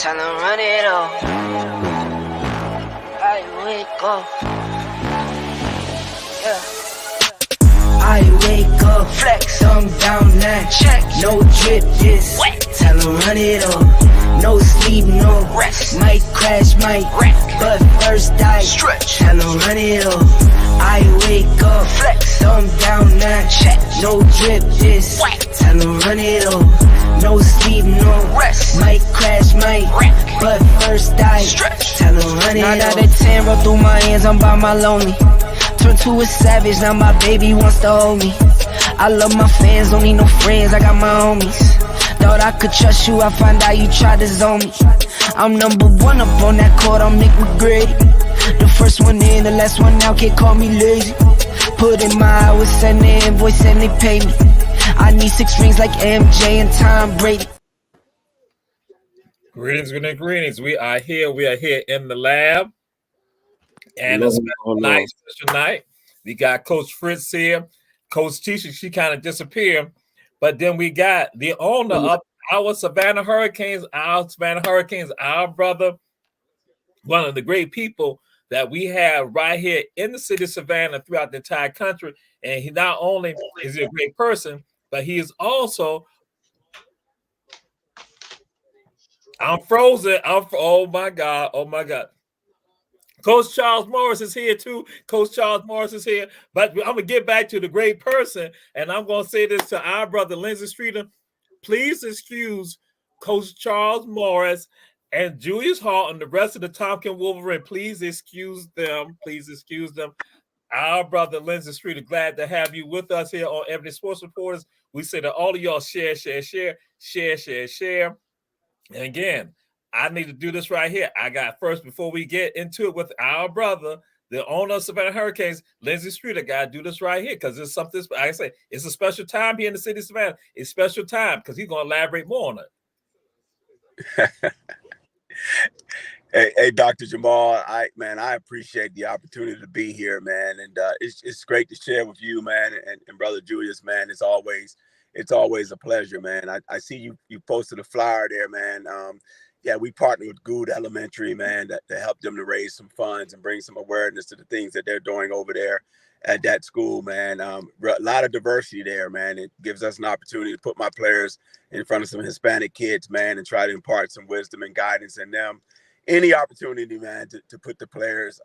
Time to run it up. I wake up. Yeah. I wake up, flex, thumb down now. Check, no drip, just wet. Tell her run it up. No sleep, no rest. Might crash, might wreck, but first I stretch. Tell her run it up. I wake up, flex, thumb down now. Check, no drip, just wet. Tell her run it up. No sleep, no rest. Might crash, might wreck, but first I stretch. Tell her run it up. 9 out of 10 roll through my hands, I'm by my lonely. Turned to a savage, now my baby wants to hold me. I love my fans, don't need no friends, I got my homies. Thought I could trust you, I find out you tried to zone me. I'm number one up on that court, I'm Nick McGrady. The first one in, the last one out, can't call me lazy. Put in my hours, send the invoice and they pay me. I need 6 rings like MJ and Tom Brady. Greetings. We are here in the lab. And it's a special night. We got Coach Fritz here. Coach Tisha, she kind of disappeared. But then we got the owner of our Savannah Hurricanes, our brother, one of the great people that we have right here in the city of Savannah throughout the entire country. And he not only is he a great person, but he is also... I'm frozen. Oh my God. Coach Charles Morris is here too. But I'm going to get back to the great person, and I'm going to say this to our brother, Lindsey Streeter. Please excuse Coach Charles Morris and Julius Hall and the rest of the Tompkins Wolverine. Please excuse them. Our brother, Lindsey Streeter, glad to have you with us here on Ebony Sports Reporters. We say that all of y'all share. And again, I need to do this right here. I got first, before we get into it with our brother, the owner of Savannah Hurricanes, Lindsey Streeter, got to do this right here because it's something, like I say, it's a special time here in the city of Savannah. It's a special time because he's going to elaborate more on it. Hey, Dr. Jamal, I appreciate the opportunity to be here, man. And it's great to share with you, man, and Brother Julius, man. It's always a pleasure, man. I see you posted a flyer there, man. Yeah, we partnered with Good Elementary, man, to help them to raise some funds and bring some awareness to the things that they're doing over there at that school, man. A lot of diversity there, man. It gives us an opportunity to put my players in front of some Hispanic kids, man, and try to impart some wisdom and guidance in them. Any opportunity, man, to put the players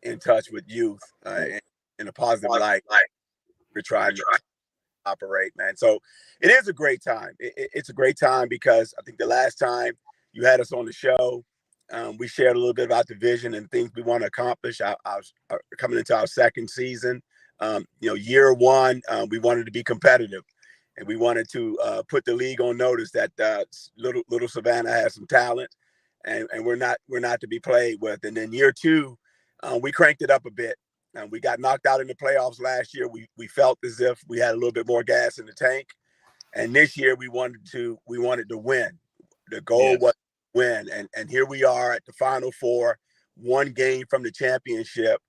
in touch with youth in a positive light, we're trying to operate, man. So it is a great time. It's a great time because I think the last time you had us on the show, we shared a little bit about the vision and things we want to accomplish. I was coming into our second season. Year one, we wanted to be competitive, and we wanted to put the league on notice that little Savannah has some talent, and we're not to be played with. And then year two, we cranked it up a bit. And we got knocked out in the playoffs last year. We felt as if we had a little bit more gas in the tank, and this year we wanted to win. The goal was win, and here we are at the Final Four, one game from the championship.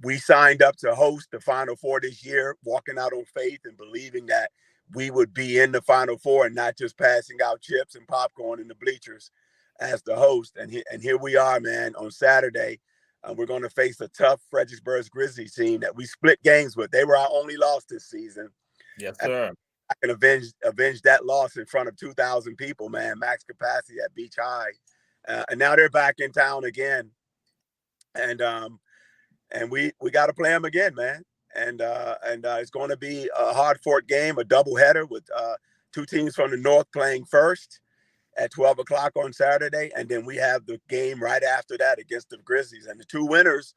We signed up to host the Final Four this year, walking out on faith and believing that we would be in the Final Four and not just passing out chips and popcorn in the bleachers as the host. And here we are, man, on Saturday. We're going to face a tough Fredericksburg Grizzlies team that we split games with. They were our only loss this season. Yes, sir. I can avenge that loss in front of 2,000 people, man, max capacity at Beach High. And now they're back in town again. And we got to play them again, man. And it's going to be a hard-fought game, a doubleheader with two teams from the north playing first at 12 o'clock on Saturday. And then we have the game right after that against the Grizzlies. And the two winners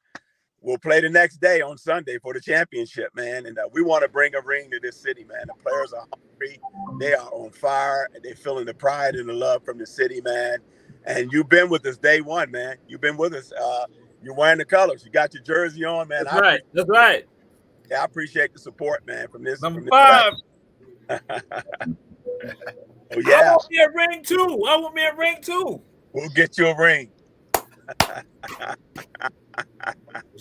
will play the next day on Sunday for the championship, man. And we want to bring a ring to this city, man. The players are hungry. They are on fire. And they're feeling the pride and the love from the city, man. And you've been with us day one, man. You've been with us. You're wearing the colors. You got your jersey on, man. That's right. Yeah, I appreciate the support, man, from this. Number 5. Oh, yeah. I want me a ring too. We'll get you a ring.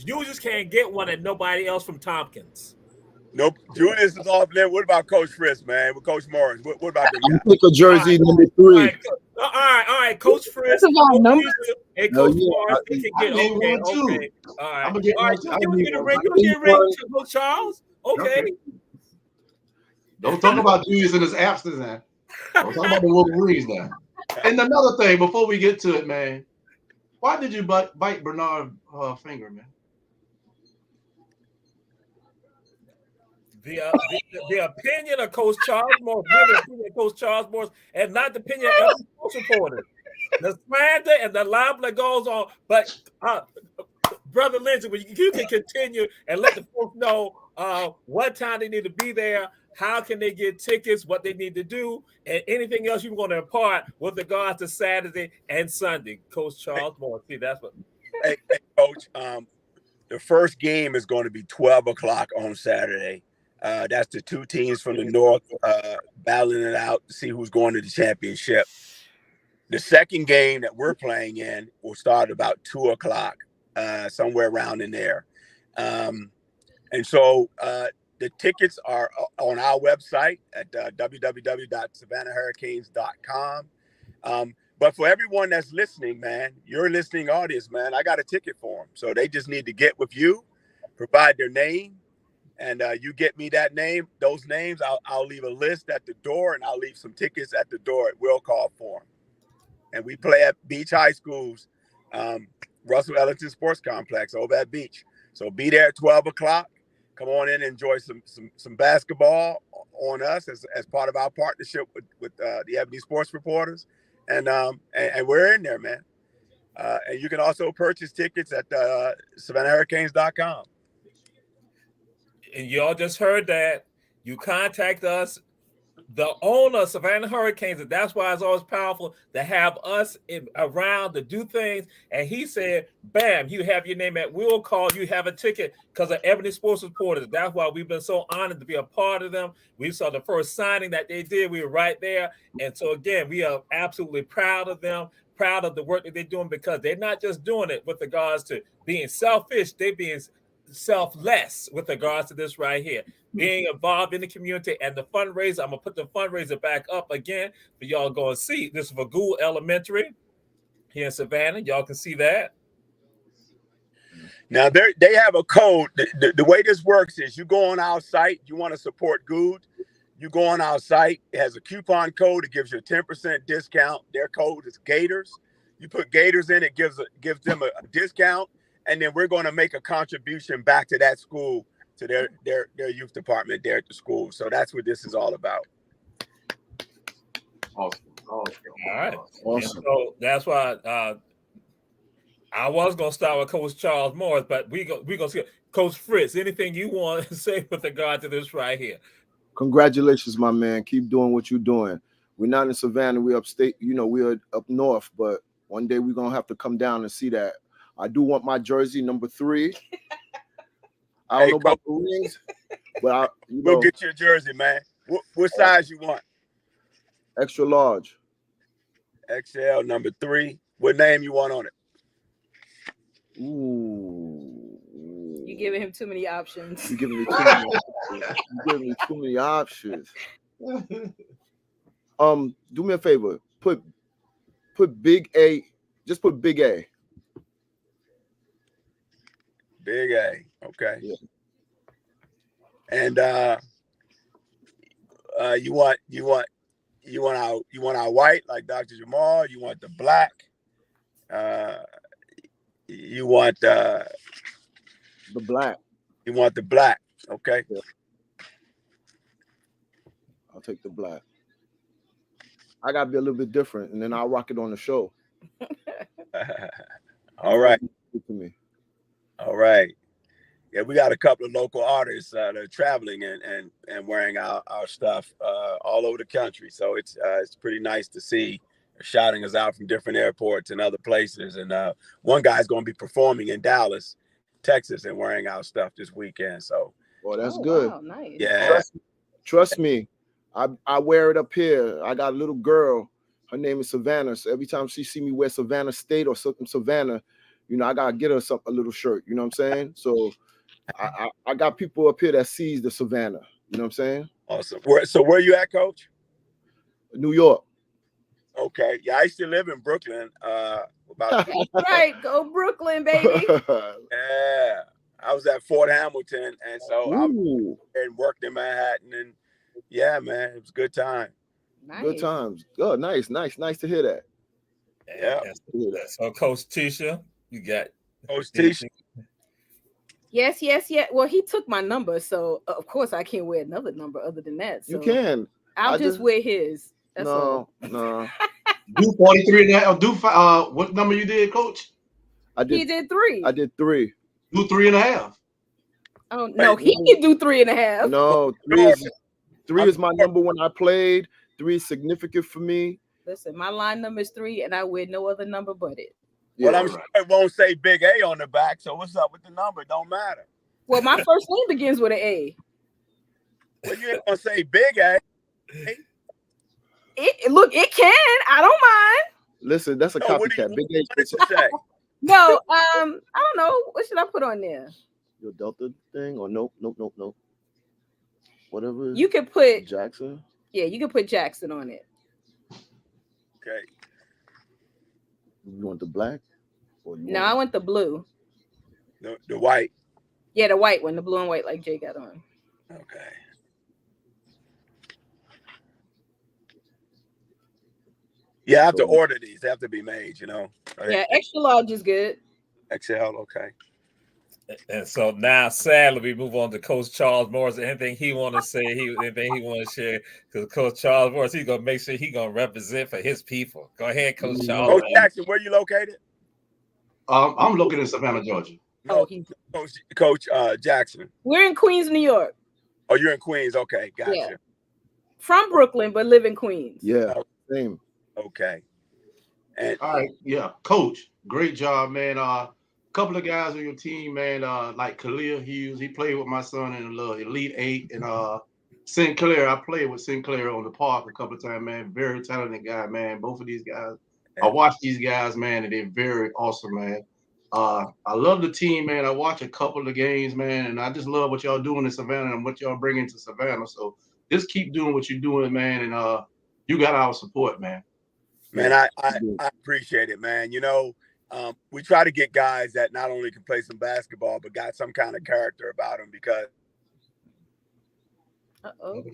You just can't get one and nobody else from Tompkins. Nope. Julius is off there. What about Coach Fritz, man? With Coach Morris? What about them guys? Pick a jersey number All 3. right, all right. Coach Fritz, First of all, Coach number. Lisa, and Hell Coach yeah. Morris, they can get need okay. one too. Okay. All right. I'm gonna get All right. one. You I can need get a one. ring. You can get a ring, Coach Charles. Okay. Don't talk about Julius in his absence now. Don't talk about the Wolverines now. And another thing, before we get to it, man, why did you bite Bernard's finger, man? The opinion of Coach Charles Morris, really opinion of Coach Charles Morris, and not the opinion of every sports reporter. The slander and the libel that goes on. But Brother Lindsey, you can continue and let the folks know what time they need to be there, how can they get tickets, what they need to do, and anything else you want to impart with regards to Saturday and Sunday. Coach Charles Morris. See, that's what. Hey, Coach. The first game is going to be 12 o'clock on Saturday. That's the two teams from the north battling it out to see who's going to the championship. The second game that we're playing in will start about 2 o'clock, somewhere around in there. And so the tickets are on our website at www.savannahhurricanes.com. But for everyone that's listening, man, your listening audience, man, I got a ticket for them. So they just need to get with you, provide their name, and you get me that name, those names. I'll leave a list at the door, and I'll leave some tickets at the door at will call for them. And we play at Beach High School's Russell Ellington Sports Complex over at Beach. So be there at 12 o'clock. Come on in and enjoy some basketball on us as part of our partnership with the Ebony Sports Reporters. And we're in there, man. And you can also purchase tickets at SavannahHurricanes.com. And y'all just heard that. You contact us, the owner of Savannah Hurricanes, and that's why it's always powerful to have us around to do things. And he said, bam, you have your name at will call, you have a ticket because of Ebony Sports Reporters. That's why we've been so honored to be a part of them. We saw the first signing that they did. We were right there. And so, again, we are absolutely proud of them, proud of the work that they're doing, because they're not just doing it with regards to being selfish, they're being selfless with regards to this right here, being involved in the community. And the fundraiser, I'm gonna put the fundraiser back up again for y'all go and see. This is for Gould Elementary here in Savannah. Y'all can see that. Now they have a code. The way this works is you go on our site, you want to support Gould, you go on our site, it has a coupon code, it gives you a 10% discount. Their code is Gators. You put Gators in, it gives them a discount. And then we're going to make a contribution back to that school, to their youth department there at the school. So that's what this is all about. Awesome. All right. Awesome. So that's why I was going to start with Coach Charles Morris, but we're going to see Coach Fritz. Anything you want to say with regard to this right here? Congratulations, my man. Keep doing what you're doing. We're not in Savannah. We're upstate. We're up north, but one day we're going to have to come down and see that. I do want my jersey number 3. I don't know about the rings, but we'll get you a jersey, man. What size you want? Extra large. XL number 3. What name you want on it? Ooh. You're giving him too many options. You're giving me too many options. You're giving me too many options. Do me a favor. Put big A. Just put big A. Big A, okay. Yeah. And you want our white like Dr. Jamal? You want the black? You want the black? You want the black? Okay. Yeah. I'll take the black. I gotta be a little bit different, and then I'll rock it on the show. All right. Good to me. All right. Yeah, we got a couple of local artists that are traveling and wearing our stuff all over the country. So it's pretty nice to see shouting us out from different airports and other places. And one guy's going to be performing in Dallas, Texas, and wearing our stuff this weekend. So, well, that's good. Wow, nice. Yeah. Trust me. I wear it up here. I got a little girl. Her name is Savannah. So every time she see me wear Savannah State or something Savannah, I gotta get her a little shirt. You know what I'm saying? So I got people up here that sees the Savannah. You know what I'm saying? Awesome. Where you at, Coach? New York. Okay. Yeah, I used to live in Brooklyn. About Right, go Brooklyn, baby. yeah. I was at Fort Hamilton, and so I Ooh, worked in Manhattan, and yeah, man, it was a good time. Nice. good times. Oh, nice to hear that. Yeah. So, Coach Tisha, you got Coach Tisha. Yes. Well, he took my number, so of course I can't wear another number other than that. So You can. I'll just wear his. That's all. No. Do 43 and a half. Do what number you did, Coach? He did 3. I did 3. Do 3.5. Oh no, he can do 3.5. No, 3 is my number when I played. 3 is significant for me. Listen, my line number is 3, and I wear no other number but it. Yeah. Well, I'm sure it won't say Big A on the back, so what's up with the number? Don't matter. Well, my first name begins with an A. Well, you ain't gonna say Big A. It can. I don't mind. Listen, that's a copycat. Big A. What did you say? No, I don't know. What should I put on there? Your Delta thing or nope. Whatever. You could put Jackson. Yeah, you can put Jackson on it. Okay. You want the black? Or No, I want the blue. The white. Yeah, the white one, the blue and white, like Jay got on. Okay. Yeah, I have to order these. They have to be made, you know. Yeah, extra large is good. XL, okay. And so now, sadly, we move on to Coach Charles Morris. Anything he want to say, anything he want to share, because Coach Charles Morris, he's gonna make sure he gonna represent for his people. Go ahead, Coach Charles. Coach Jackson, where you located? I'm located in Savannah, Georgia. No, Coach Jackson. We're in Queens, New York. Oh, you're in Queens. Okay, gotcha. Yeah. From Brooklyn, but live in Queens. Yeah, same. Okay. And all right, yeah, Coach, great job, man. Couple of guys on your team, man, like Khalil Hughes, he played with my son in the Elite 8, and Sinclair, I played with Sinclair on the park a couple of times, man. Very talented guy, man. Both of these guys, I watch these guys, man, and they're very awesome, man. I love the team, man. I watch a couple of games, man, and I just love what y'all doing in Savannah and what y'all bringing to Savannah. So just keep doing what you're doing, man, and you got our support, man. Man, I appreciate it, man. You know, we try to get guys that not only can play some basketball, but got some kind of character about them because. Uh-oh.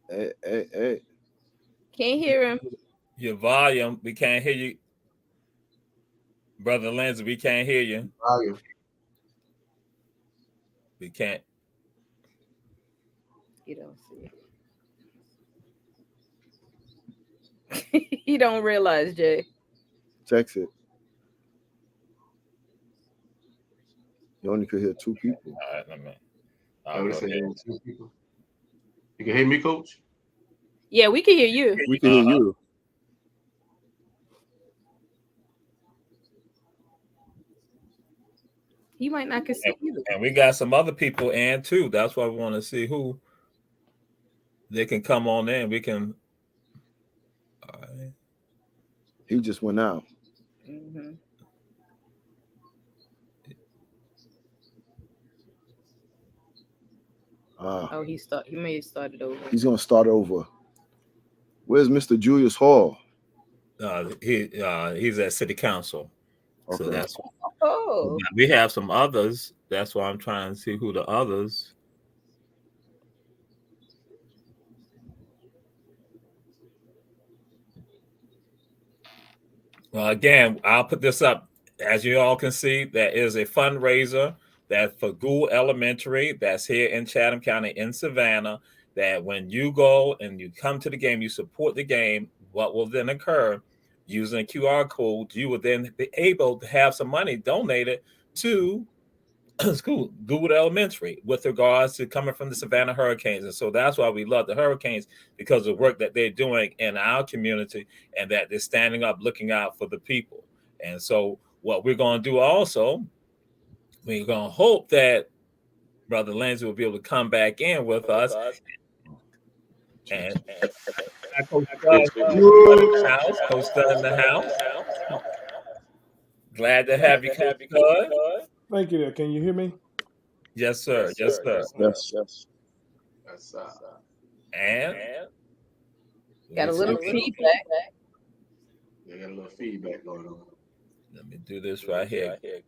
Hey. Can't hear him. Your volume, we can't hear you. Brother Lindsey, we can't hear you. Volume. We can't. You don't see it. You don't realize, Jay. Text it. You only could hear 2 people. All right, let me. You can hear me, Coach? Yeah, we can hear you. We can hear you. He might not can see either. And we got some other people in too. That's why we want to see who they can come on in. We can. All right. He just went out. Mm-hmm. Oh, he may have started over. He's gonna start over. Where's Mr. Julius Hall? He's at City Council. Okay. So that's Oh. we have some others. That's why I'm trying to see who the others. Well, again, I'll put this up. As you all can see, there is a fundraiser that's for Gould Elementary that's here in Chatham County in Savannah, that when you go and you come to the game, you support the game, what will then occur using a QR code, you will then be able to have some money donated to school, Gould Elementary, with regards to coming from the Savannah Hurricanes. And so that's why we love the Hurricanes, because of the work that they're doing in our community and that they're standing up, looking out for the people. And so what we're going to do also, we're going to hope that Brother Lindsey will be able to come back in with us. And Coach Stud in the house. Glad to have you, Coach Stud. Thank you there. Can you hear me? Yes, sir. Yes, sir. Yes. That's And Got a little feedback. they got a little feedback going on. let me do this right here. I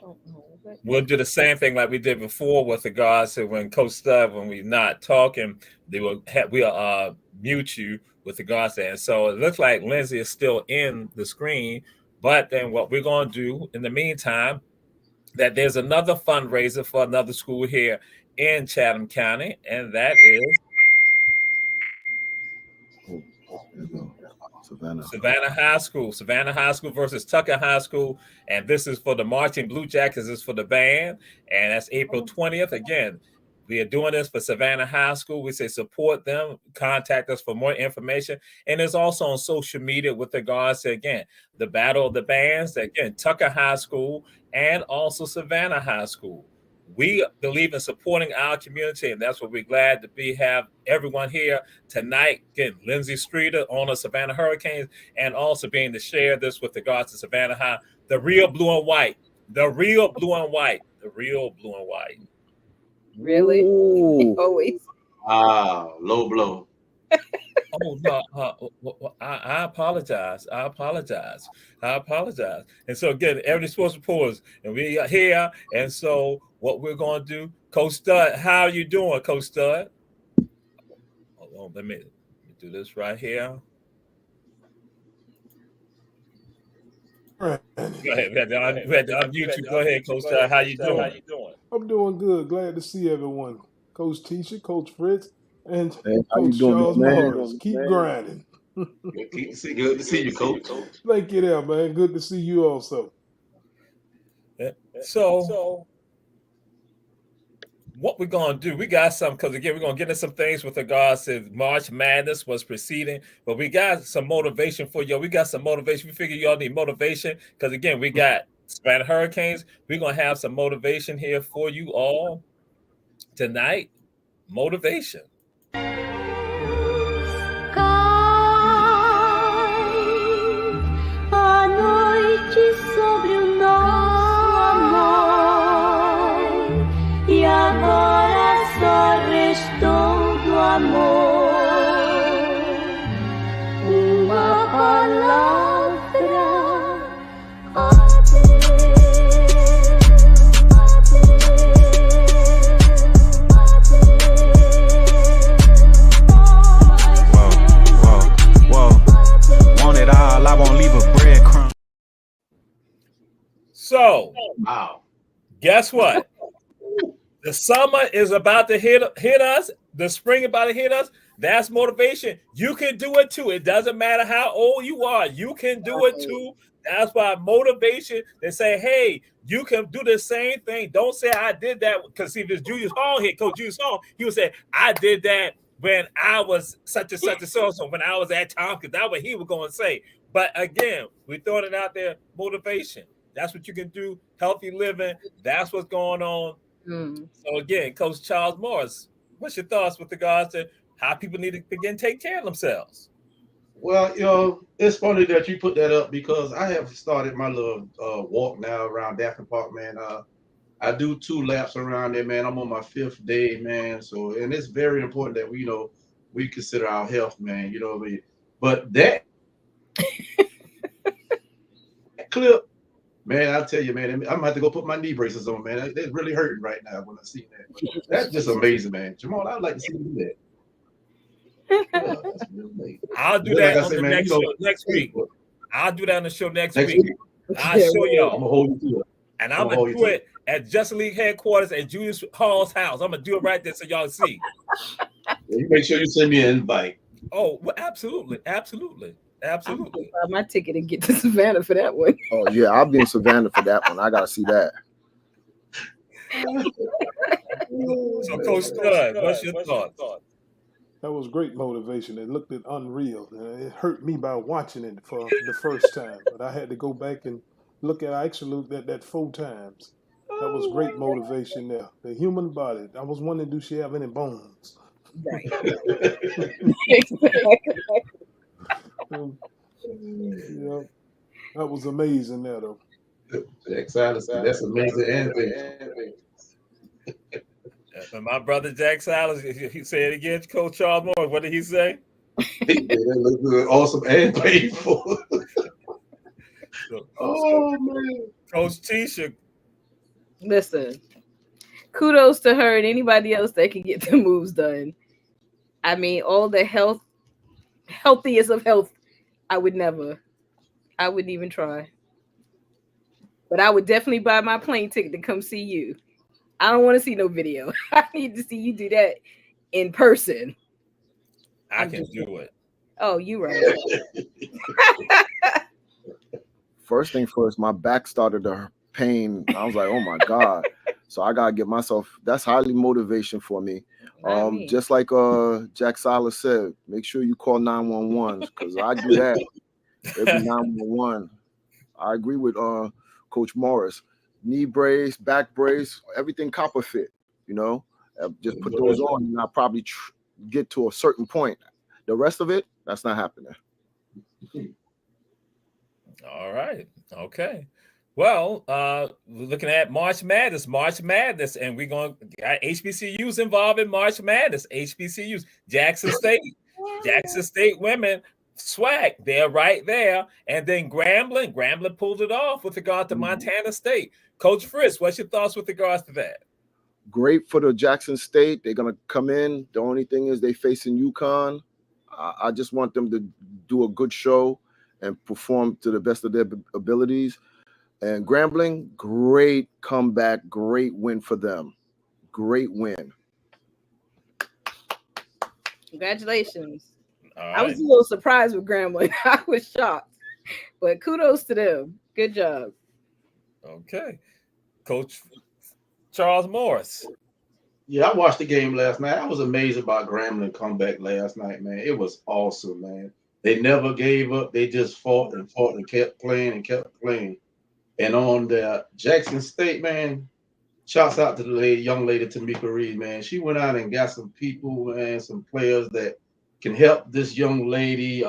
don't know. We'll do the same thing like we did before with regards to when Coach Stud, when we're not talking, we'll mute you with regards to that. And so it looks like Lindsey is still in the screen, but then what we're going to do in the meantime, that there's another fundraiser for another school here in Chatham County, and that is Savannah High School. Savannah High School versus Tucker High School. And this is for the Marching Blue Jackets. This is for the band. And that's April 20th. Again, we are doing this for Savannah High School. We say support them. Contact us for more information. And it's also on social media with regards to, again, the Battle of the Bands. Again, Tucker High School and also Savannah High School. We believe in supporting our community, and that's what we're glad to have everyone here tonight. Again, Lindsey Streeter, owner of Savannah Hurricanes, and also being to share this with regards to Savannah High, the real blue and white, the real blue and white, the real blue and white. Really? Always. Low blow. Oh no! I apologize. And so again, every sports reporters, and we are here. And so what we're going to do, Coach Stud, how are you doing, Coach Stud? Hold on, let me do this right here. Right. Go ahead. We had to unmute you. Go ahead, Coach Stud. How you doing? I'm doing good. Glad to see everyone. Coach Tisha, Coach Fritz, and Hey, how Coach you doing, Charles man? Morris. Keep grinding. Good to see you, Coach. Thank you there, man. Good to see you also. So what we're going to do, we got some, because again, we're going to get into some things with regards to March Madness was preceding, but we got some motivation for y'all. We got some motivation. We figure y'all need motivation because, again, we got Savannah Hurricanes. We're going to have some motivation here for you all tonight. Motivation. I won't leave a breadcrumb. So, Wow. Guess what? The summer is about to hit us. The spring about to hit us. That's motivation. You can do it too. It doesn't matter how old you are. You can do it too. That's why motivation. They say, hey, you can do the same thing. Don't say I did that. Because see, this Julius Hall here, Coach Julius Hall, he would say, I did that when I was such and such and so. So when I was at Tompkins, that's what he was going to say. But again, we're throwing it out there, motivation. That's what you can do, healthy living. That's what's going on. So again, Coach Charles Morris, what's your thoughts with regards to how people need to begin to take care of themselves? Well, it's funny that you put that up because I have started my little walk now around Daphne Park, man. I do 2 laps around there, man. I'm on my 5th day, man. So, and it's very important that we consider our health, man. You know what I mean? But that clip, man, I'll tell you, man, I'm gonna have to go put my knee braces on, man. It's really hurting right now when I see that. But that's just amazing, man. Jamal, I'd like to see you do that. Yeah, that's really amazing. I'll do that on the next show next week. I'll do that on the show next week. I'll show y'all. I'm gonna hold you to it. And I'm gonna do it at Justice League headquarters at Julius Hall's house. I'm gonna do it right there so y'all see. You make sure you send me an invite. Oh, well, absolutely. I'm gonna buy my ticket and get to Savannah for that one. Oh yeah, I'll be in Savannah for that one. I gotta see that. So, Coach Stud, what's your thoughts? That was great motivation. It looked unreal. It hurt me by watching it for the first time, but I had to go back and look at. I actually looked at that 4 times. That was great motivation there. The human body. I was wondering, do she have any bones? Right. Yeah, that was amazing there, though. Jack Silas, that's amazing and And my brother Jack Silas, he said it again, Coach Charles Morris. What did he say? That looked good, awesome and painful. So, Oh man. Coach Tisha, Listen, kudos to her and anybody else that can get the moves done. I mean, all the healthiest of health, I wouldn't even try. But I would definitely buy my plane ticket to come see you. I don't want to see no video. I need to see you do that in person. I can do it. Oh, you right. First thing first, my back started to pain. I was like, oh my God. So I gotta get myself, that's highly motivation for me. Just like Jack Silas said, make sure you call 911 because I do that every 911. I agree with Coach Morris. Knee brace, back brace, everything copper fit, you know. Just put those on and I'll probably get to a certain point. The rest of it, that's not happening. All right. Okay. Well, we're looking at March Madness, and we're going to got HBCUs involved in March Madness. HBCUs, Jackson State women, swag, they're right there. And then Grambling pulled it off with regard to Montana State. Coach Fritz, what's your thoughts with regards to that? Great for the Jackson State. They're going to come in. The only thing is they facing UConn. I just want them to do a good show and perform to the best of their abilities. And Grambling, great comeback, great win for them. Great win. Congratulations. All right. I was a little surprised with Grambling. I was shocked. But kudos to them. Good job. Okay. Coach Charles Morris. Yeah, I watched the game last night. I was amazed about Grambling comeback last night, man. It was awesome, man. They never gave up. They just fought and kept playing and kept playing. And on the Jackson State, man, shouts out to the young lady, Tamika Reed, man. She went out and got some people, man, some players that can help this young lady,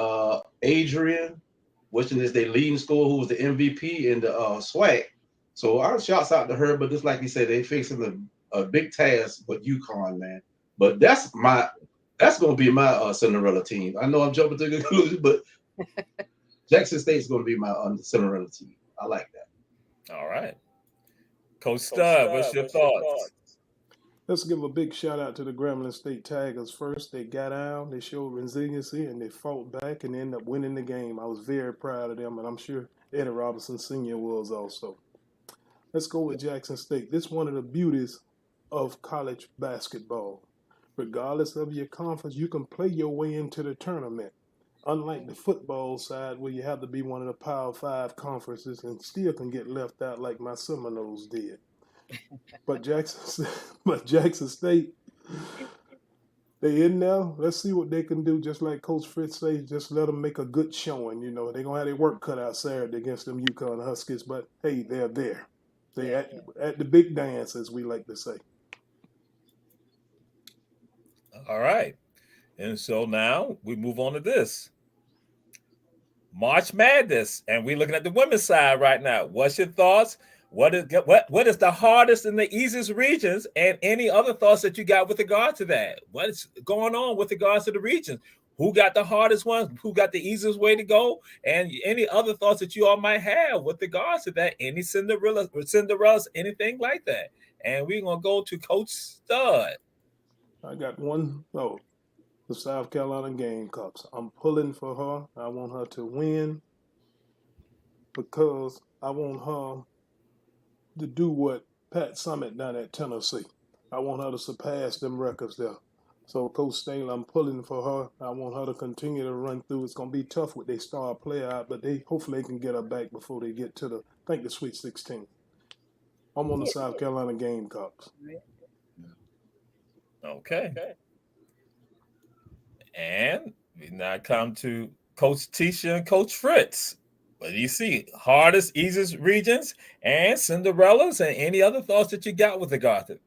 Adrian, which is their leading scorer, who was the MVP in the SWAC. So our shouts out to her, but just like you said, they facing a big task with UConn, man. But that's going to be my Cinderella team. I know I'm jumping to the conclusion, but Jackson State's going to be my Cinderella team. I like that. All right. Coach Stud, what's your thoughts? Let's give a big shout out to the Grambling State Tigers first. They got down, they showed resiliency, and they fought back and ended up winning the game. I was very proud of them, and I'm sure Eddie Robinson Sr. was also. Let's go with Jackson State. This is one of the beauties of college basketball. Regardless of your conference, you can play your way into the tournament. Unlike the football side where you have to be one of the Power 5 conferences and still can get left out like my Seminoles did. But Jackson State, they in there. Let's see what they can do. Just like Coach Fritz say, just let them make a good showing. You know, they're going to have their work cut out Saturday against them UConn Huskies. But, hey, they're there. They're at the big dance, as we like to say. All right. And so now we move on to this. March Madness. And we're looking at the women's side right now. What's your thoughts? What is the hardest and the easiest regions, and any other thoughts that you got with regard to that? What's going on with regards to the regions? Who got the hardest ones? Who got the easiest way to go? And any other thoughts that you all might have with regards to that? Any Cinderellas, anything like that? And we're going to go to Coach Stud. I got one. Oh, the South Carolina Gamecocks. I'm pulling for her. I want her to win because I want her to do what Pat Summitt done at Tennessee. I want her to surpass them records there. So Coach Staley, I'm pulling for her. I want her to continue to run through. It's going to be tough with their star player out, but hopefully they can get her back before they get to the Sweet 16. I'm on the South Carolina Gamecocks. Okay. And we now come to Coach Tisha and Coach Fritz. But you see, hardest, easiest regions, and Cinderellas, and any other thoughts that you got with regard to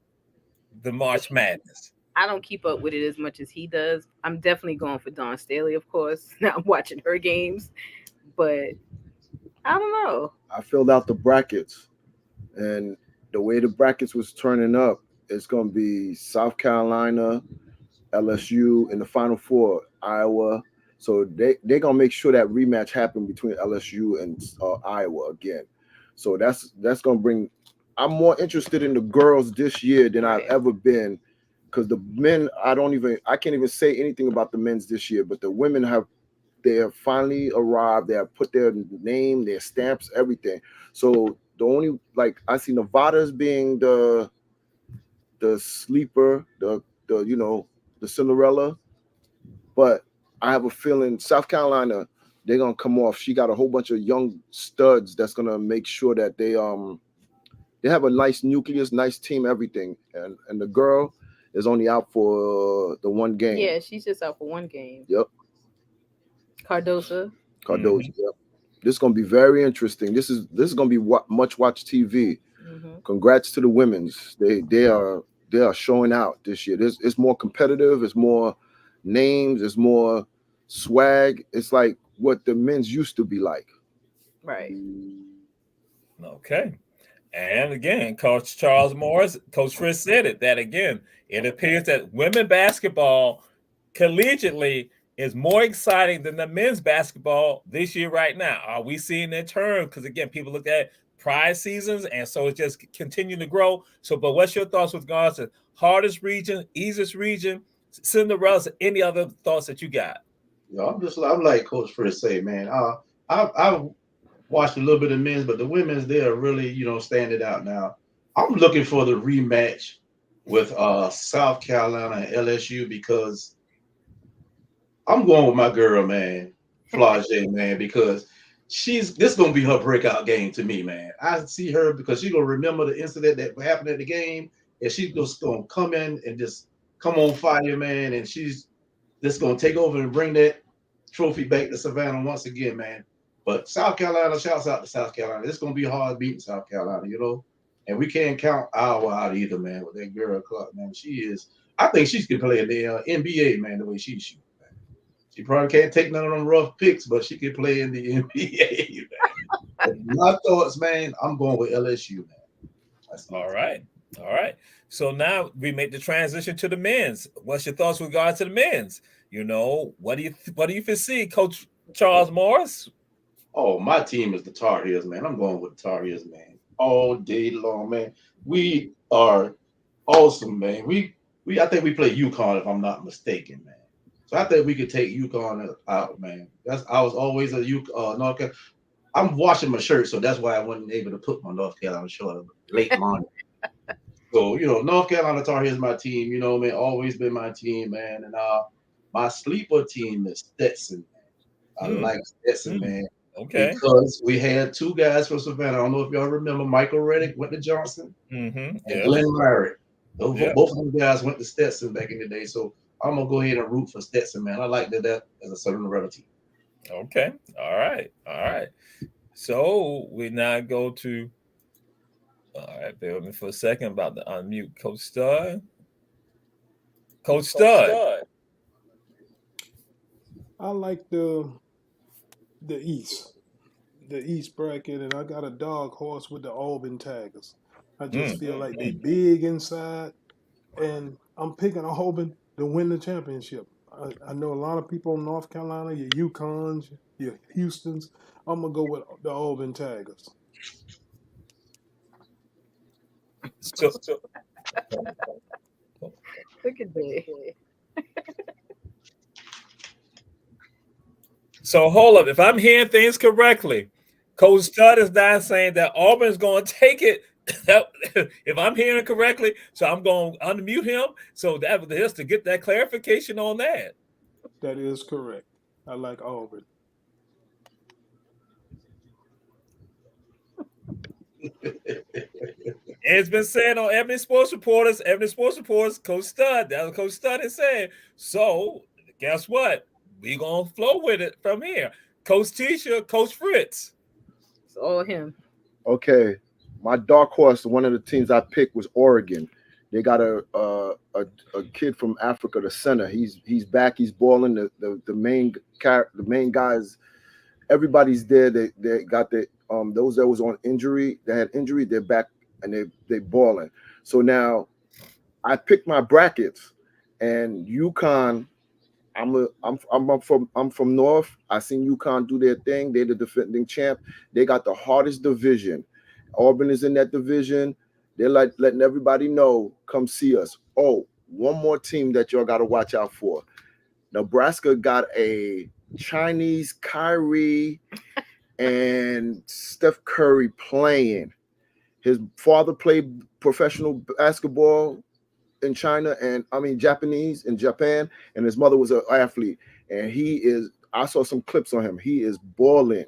the March Madness? I don't keep up with it as much as he does. I'm definitely going for Dawn Staley, of course. Now I'm watching her games, but I don't know. I filled out the brackets, and the way the brackets was turning up, it's gonna be South Carolina, LSU in the Final Four, Iowa. So they're gonna make sure that rematch happen between LSU and Iowa again. So that's gonna bring. I'm more interested in the girls this year than I've ever been, because the men I can't even say anything about the men's this year, but the women they have finally arrived. They have put their name, their stamps, everything. So the only I see Nevada as being the sleeper, the Cinderella, but I have a feeling South Carolina, they're gonna come off. She got a whole bunch of young studs that's gonna make sure that they have a nice nucleus, nice team, everything. And the girl is only out for the one game. Yeah, she's just out for one game. Yep. Cardoza. Yep. This is gonna be very interesting. This is gonna be much watch TV. Congrats to the women's. They are showing out this year. It's more competitive. It's more names. It's more swag. It's like what the men's used to be like. Right. Okay. And again, Coach Charles Morris, Coach Fritz said it, that again, it appears that women basketball collegiately is more exciting than the men's basketball this year right now. Are we seeing that turn? Because again, people look at prior seasons, and so it's just continuing to grow. So, but what's your thoughts with regards to hardest region, easiest region, Cinderella's, any other thoughts that you got? I'm like Coach Fritz say, man. I watched a little bit of men's, but the women's, they are really, standing out now. I'm looking for the rematch with South Carolina and LSU, because I'm going with my girl, man, Flage, man, because this gonna be her breakout game to me, man. I see her because she's gonna remember the incident that happened at the game, and she's just gonna come in and just come on fire, man, and she's just gonna take over and bring that trophy back to Savannah once again, man. But South Carolina, shouts out to South Carolina. It's gonna be hard beating South Carolina, and we can't count Iowa out either, man. With that girl Clark, man, I think she can play in the NBA, man, the way she shoots. She probably can't take none of them rough picks, but she can play in the NBA. My thoughts, man, I'm going with LSU, man. All right. So now we make the transition to the men's. What's your thoughts with regard to the men's? What do you foresee, Coach Charles Morris? Oh, my team is the Tar Heels, man. I'm going with the Tar Heels, man, all day long, man. We are awesome, man. I think we play UConn, if I'm not mistaken, man. So I think we could take UConn out, man. I was always a North Carolina. I'm washing my shirt, so that's why I wasn't able to put my North Carolina shirt late morning. So, North Carolina Tar Heels is my team, man. Always been my team, man. And my sleeper team is Stetson, man. I like Stetson, man. Okay. Because we had two guys from Savannah. I don't know if y'all remember, Michael Reddick went to Johnson, and Glenn Larry. Both of them guys went to Stetson back in the day. So I'm gonna go ahead and root for Stetson, man. I like that as a Cinderella team. Okay. All right. So we now go to. All right, bear with me for a second. About to unmute Coach Stud. Coach Stud. I like the East bracket, and I got a dog horse with the Auburn Tigers. I just feel like they big inside, and I'm picking Auburn to win the championship. I know a lot of people in North Carolina, your UConns, your Houstons. I'm gonna go with the Auburn Tigers. So Look at that. So hold up. If I'm hearing things correctly, Coach Stud is not saying that Auburn's going to take it. If I'm hearing it correctly, so I'm going to unmute him. So that just to get that clarification on that. That is correct. I like Auburn. It's been said on Ebony Sports Reporters, Coach Stud, that's what Coach Stud is saying. So guess what? We're going to flow with it from here. Coach Tisha, Coach Fritz. It's all him. Okay, my dark horse, one of the teams I picked was Oregon. They got a kid from Africa, the center. He's back. He's balling. The main guys. Everybody's there. They got the those that was on injury. They had injury. They're back and they balling. So now I picked my brackets, and UConn. I'm from North. I seen UConn do their thing. They're the defending champ. They got the hardest division. Auburn is in that division. They're like letting everybody know, come see us. Oh, one more team that y'all got to watch out for. Nebraska got a Chinese Kyrie and Steph Curry playing. His father played professional basketball in China, and Japanese in Japan, and his mother was an athlete. And I saw some clips on him. He is balling.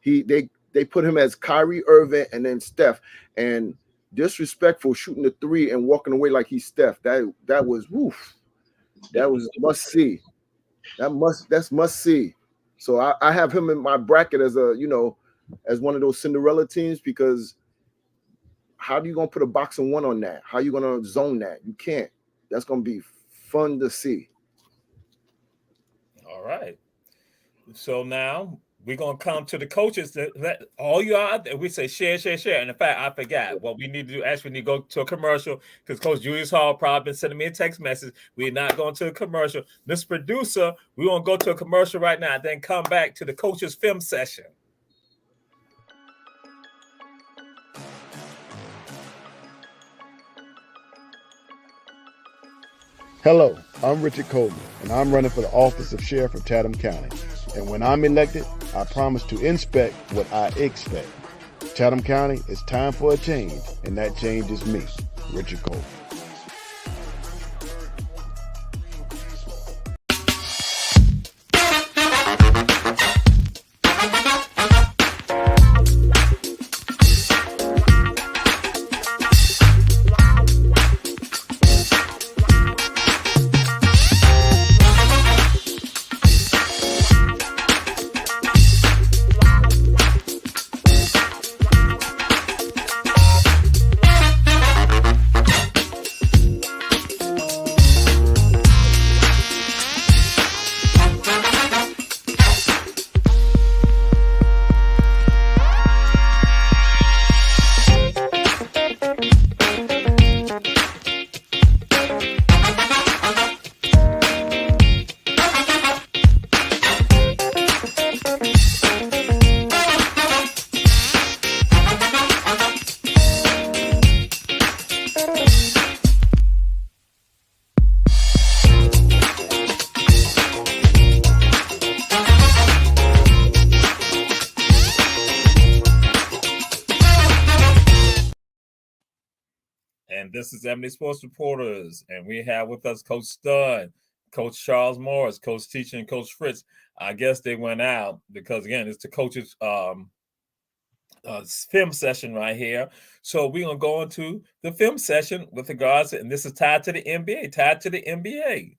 They put him as Kyrie Irving and then Steph, and disrespectful shooting the three and walking away like he's Steph. That was woof. That was must see. That's must see. So I have him in my bracket as as one of those Cinderella teams, because how are you gonna put a boxing one on that? How are you gonna zone that? You can't. That's gonna be fun to see. All right. So now we're gonna come to the coaches. That all you are, we say share. And in fact, I forgot what we need to do. Actually, we need to go to a commercial, because Coach Julius Hall probably been sending me a text message. We're not going to a commercial. Mr. Producer, we're gonna go to a commercial right now, then come back to the coaches' film session. Hello, I'm Richard Coleman, and I'm running for the office of Sheriff of Chatham County. And when I'm elected, I promise to inspect what I expect. Chatham County, it's time for a change, and that change is me, Richard Coleman. This is Ebony Sports Reporters, and we have with us Coach Stud, Coach Charles Morris, Coach Teacher, and Coach Fritz. I guess they went out because, again, it's the coaches' film session right here. So we're going to go into the film session with regards to, and this is tied to the NBA,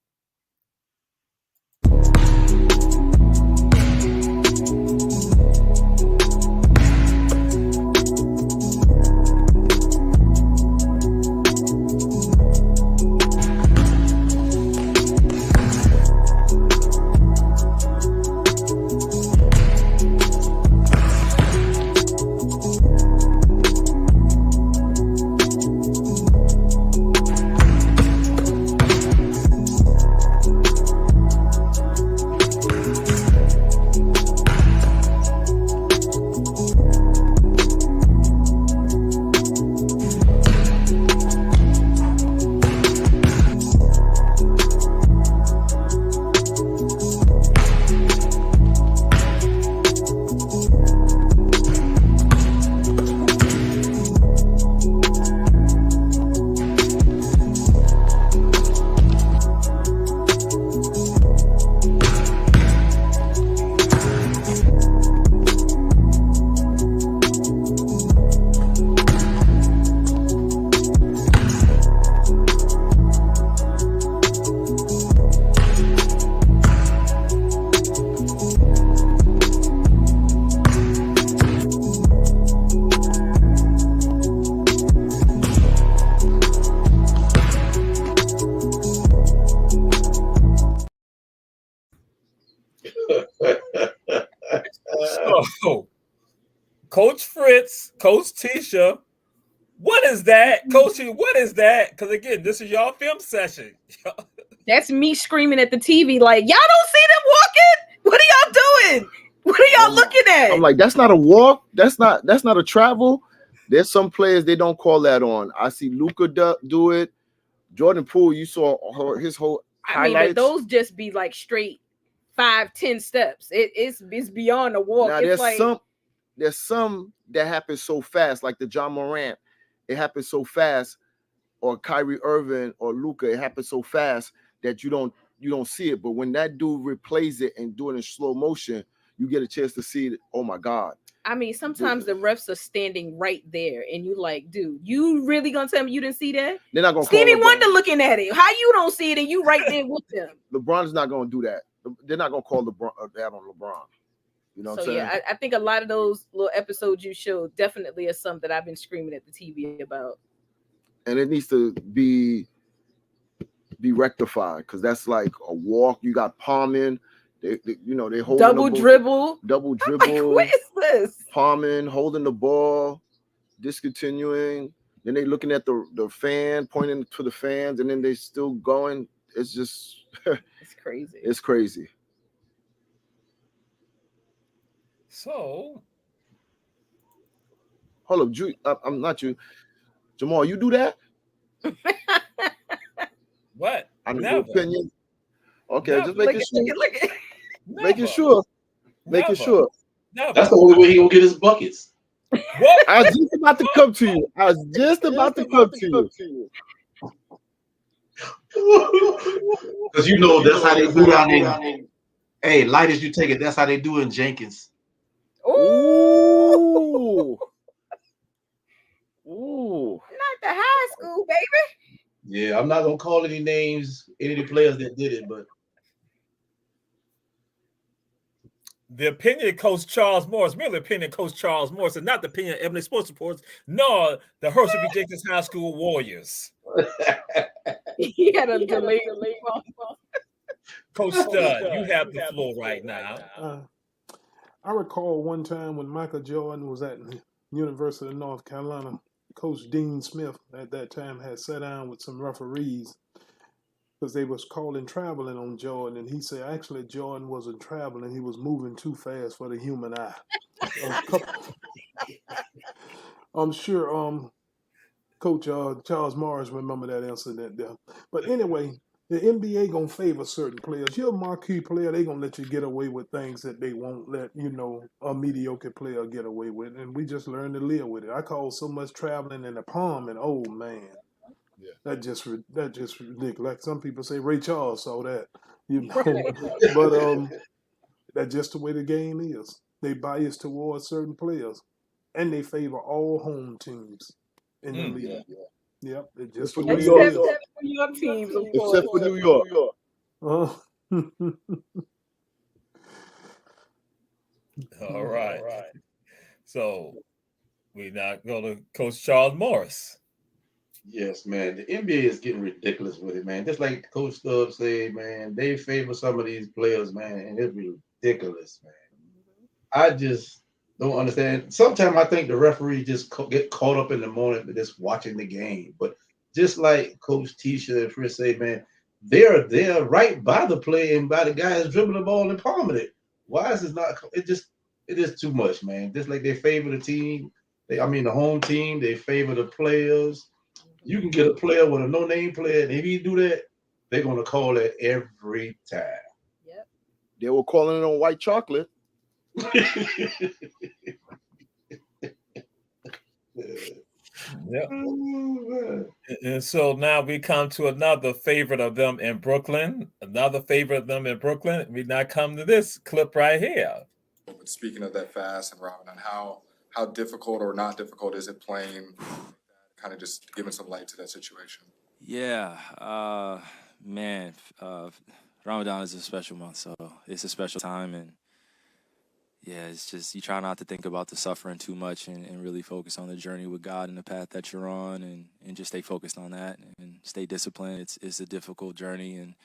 So, Coach Fritz, Coach Tisha, what is that? Coach, what is that? Because again, this is y'all film session. That's me screaming at the TV like, y'all don't see them walking? What are y'all doing? What are y'all looking at? I'm like, that's not a walk. That's not a travel. There's some players they don't call that on. I see Luka do it. Jordan Poole, you saw his whole highlights. I mean, but those just be like straight 5-10 steps. It's beyond a walk. Now It's there's some that happen so fast, like the John Morant. It happens so fast, or Kyrie Irving or Luka. It happens so fast that you don't see it. But when that dude replays it and do it in slow motion, you get a chance to see it. Oh my God. I mean, sometimes the refs are standing right there, and you like, dude, you really gonna tell me you didn't see that? They're not gonna. Stevie Wonder looking at it. How you don't see it, and you right there with them? LeBron's not gonna do that. They're not gonna call LeBron that on LeBron. You know what I'm saying? Yeah, I think a lot of those little episodes you showed definitely are some that I've been screaming at the TV about. And it needs to be rectified, because that's like a walk. You got palming. They hold double dribble. Like, what is this? Palming, holding the ball, discontinuing. Then they looking at the fan, pointing to the fans, and then they still going. It's just it's crazy. It's crazy. So, hold up, I'm not you, Jamal. You do that? What? In your opinion? Okay, Never. just making sure. Look at. Making sure. Making sure. Never. That's the only way he gonna get his buckets. What? I was just about to come to you. Because you know that's how they do down there. Hey, light as you take it, that's how they do in Jenkins. Ooh. Not the high school, baby. Yeah, I'm not gonna call any names, any of the players that did it, but the opinion of Coach Charles Morris, merely opinion of Coach Charles Morris, and not the opinion of Ebony Sports Reports, nor the Hershey B. Jenkins High School Warriors. He had a delay. Coach Stud, you have the floor right now. I recall one time when Michael Jordan was at the University of North Carolina, Coach Dean Smith at that time had sat down with some referees because they was calling traveling on Jordan, and he said actually Jordan wasn't traveling, he was moving too fast for the human eye. I'm sure Coach Charles Morris remember that incident there. But anyway, the NBA gonna favor certain players. You're a marquee player, they gonna let you get away with things that they won't let, a mediocre player get away with. And we just learned to live with it. I call so much traveling in the palm, and oh man. Yeah. That just ridiculous. Like some people say Ray Charles saw that, but that's just the way the game is. They bias towards certain players, and they favor all home teams in the league. Yep, just except for your teams, except for New York. All right. So we now go to Coach Charles Morris. Yes, man. The NBA is getting ridiculous with it, man. Just like Coach Stubbs said, man, they favor some of these players, man, and it's ridiculous, man. I just don't understand. Sometimes I think the referees just get caught up in the moment with just watching the game. But just like Coach Tisha and Chris say, man, they're right by the play and by the guys dribbling the ball and palming it. Why is it not? It is too much, man. Just like they favor the team, the home team, they favor the players. You can get a player with a no-name player, and if you do that, they're going to call it every time. Yep. They were calling it on white chocolate. Yep. And so now we come to another favorite of them in Brooklyn. We now come to this clip right here. But speaking of that fast and Robin, and how difficult or not difficult is it playing? Kind of just giving some light to that situation. Yeah, man, Ramadan is a special month, so it's a special time, and yeah, it's just you try not to think about the suffering too much and really focus on the journey with God and the path that you're on, and just stay focused on that and stay disciplined. It's a difficult journey, and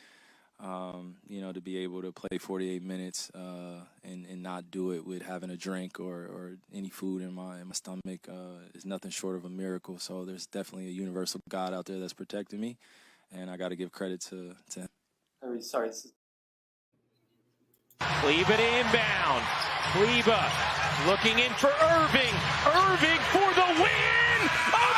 You know, to be able to play 48 minutes and not do it with having a drink or any food in my stomach is nothing short of a miracle. So there's definitely a universal God out there that's protecting me, and I got to give credit to him. Sorry. Kleba to inbound. Kleba looking in for Irving. Irving for the win! Oh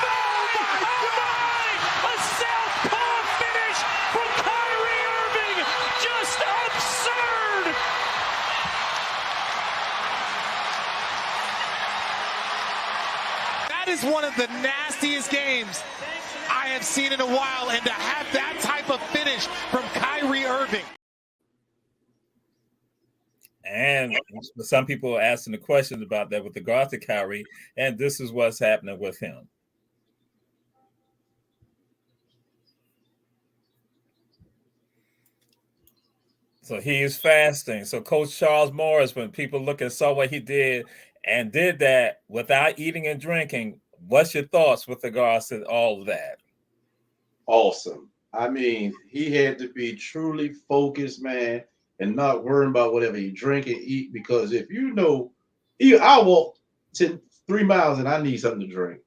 my! A southpaw finish from Kyrie Irving! Just absurd! That is one of the nastiest games I have seen in a while, and to have that type of finish from Kyrie Irving. And some people are asking the questions about that with regards to Kyrie, and this is what's happening with him. So he is fasting. So Coach Charles Morris, when people look and saw what he did and did that without eating and drinking, what's your thoughts with regards to all of that? Awesome. I mean, he had to be truly focused, man, and not worrying about whatever he drink and eat, because if you know, I walk 3 miles and I need something to drink.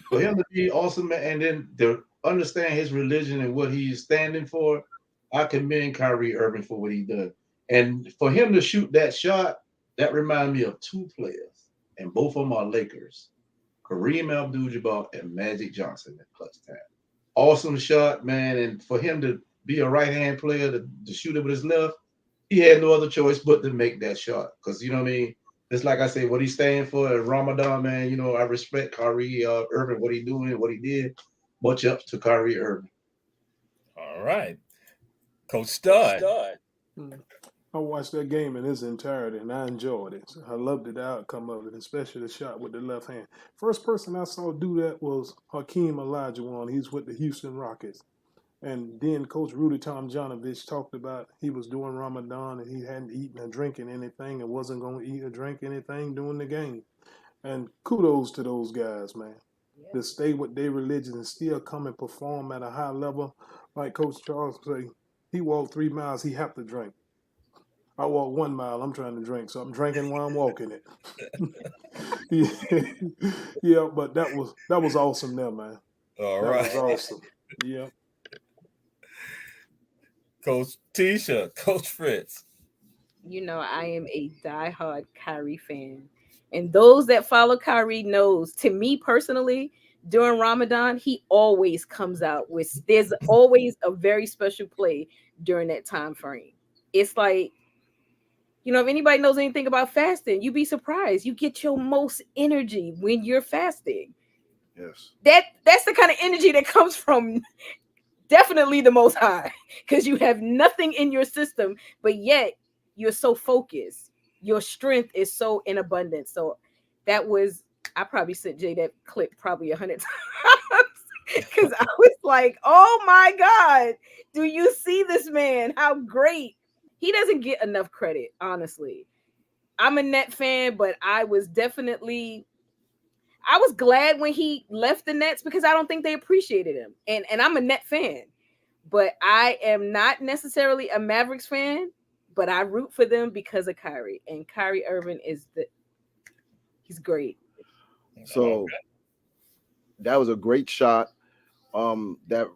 For him to be awesome, man, and then to understand his religion and what he's standing for, I commend Kyrie Irving for what he done. And for him to shoot that shot, that reminded me of 2 players, and both of them are Lakers, Kareem Abdul-Jabbar and Magic Johnson at clutch time. Awesome shot, man, and for him to be a right-hand player to shoot it with his left, he had no other choice but to make that shot. Because, you know what I mean? It's like I say, what he's staying for in Ramadan, man, you know, I respect Kyrie Irving, what he doing, what he did. Much up to Kyrie Irving. All right. Coach Stud. I watched that game in its entirety, and I enjoyed it. I loved the outcome of it, especially the shot with the left hand. First person I saw do that was Hakeem Olajuwon. He's with the Houston Rockets. And then Coach Rudy Tomjanovich talked about he was doing Ramadan and he hadn't eaten or drinking anything and wasn't going to eat or drink anything during the game. And kudos to those guys, man. Yeah. To stay with their religion and still come and perform at a high level. Like Coach Charles say, he walked 3 miles, he have to drink. I walk 1 mile, I'm trying to drink, so I'm drinking while I'm walking it. Yeah, but that was awesome there, man. All right. That was awesome. Yeah. Coach Tisha, Coach Fritz. You know, I am a diehard Kyrie fan. And those that follow Kyrie knows, to me personally, during Ramadan, he always comes out with, there's always a very special play during that time frame. It's like, you know, if anybody knows anything about fasting, you'd be surprised. You get your most energy when you're fasting. Yes. That's the kind of energy that comes from definitely the Most High, because you have nothing in your system, but yet you're so focused. Your strength is so in abundance. So that was, I probably sent Jay that clip probably 100 times because I was like, oh my God, do you see this man? How great. He doesn't get enough credit, honestly. I'm a Net fan, but I was glad when he left the Nets because I don't think they appreciated him. And I'm a Net fan, but I am not necessarily a Mavericks fan, but I root for them because of Kyrie. And Kyrie Irving he's great. So that was a great shot. That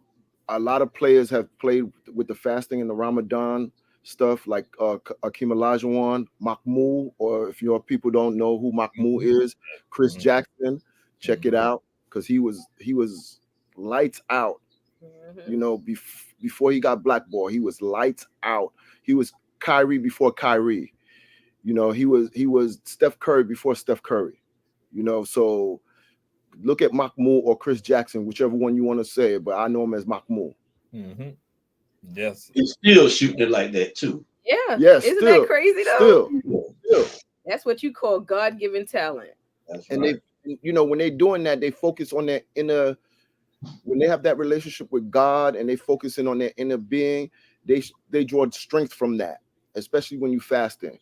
a lot of players have played with the fasting and the Ramadan stuff, like Hakeem Olajuwon, Mahmoud, or if your people don't know who Mahmoud is, Chris Jackson, check it out, because he was lights out. You know, before he got blackballed, he was lights out. He was Kyrie before Kyrie. You know, he was Steph Curry before Steph Curry. You know, so look at Mahmoud or Chris Jackson, whichever one you want to say, but I know him as Mahmoud. Mm-hmm. Yes. He's still shooting it like that too. Yeah. Yes. Isn't that crazy though? Still. That's what you call God-given talent. That's and right. They, you know, when they're doing that, they focus on their inner. When they have that relationship with God and they focusing on their inner being, they draw strength from that. Especially when you fasting.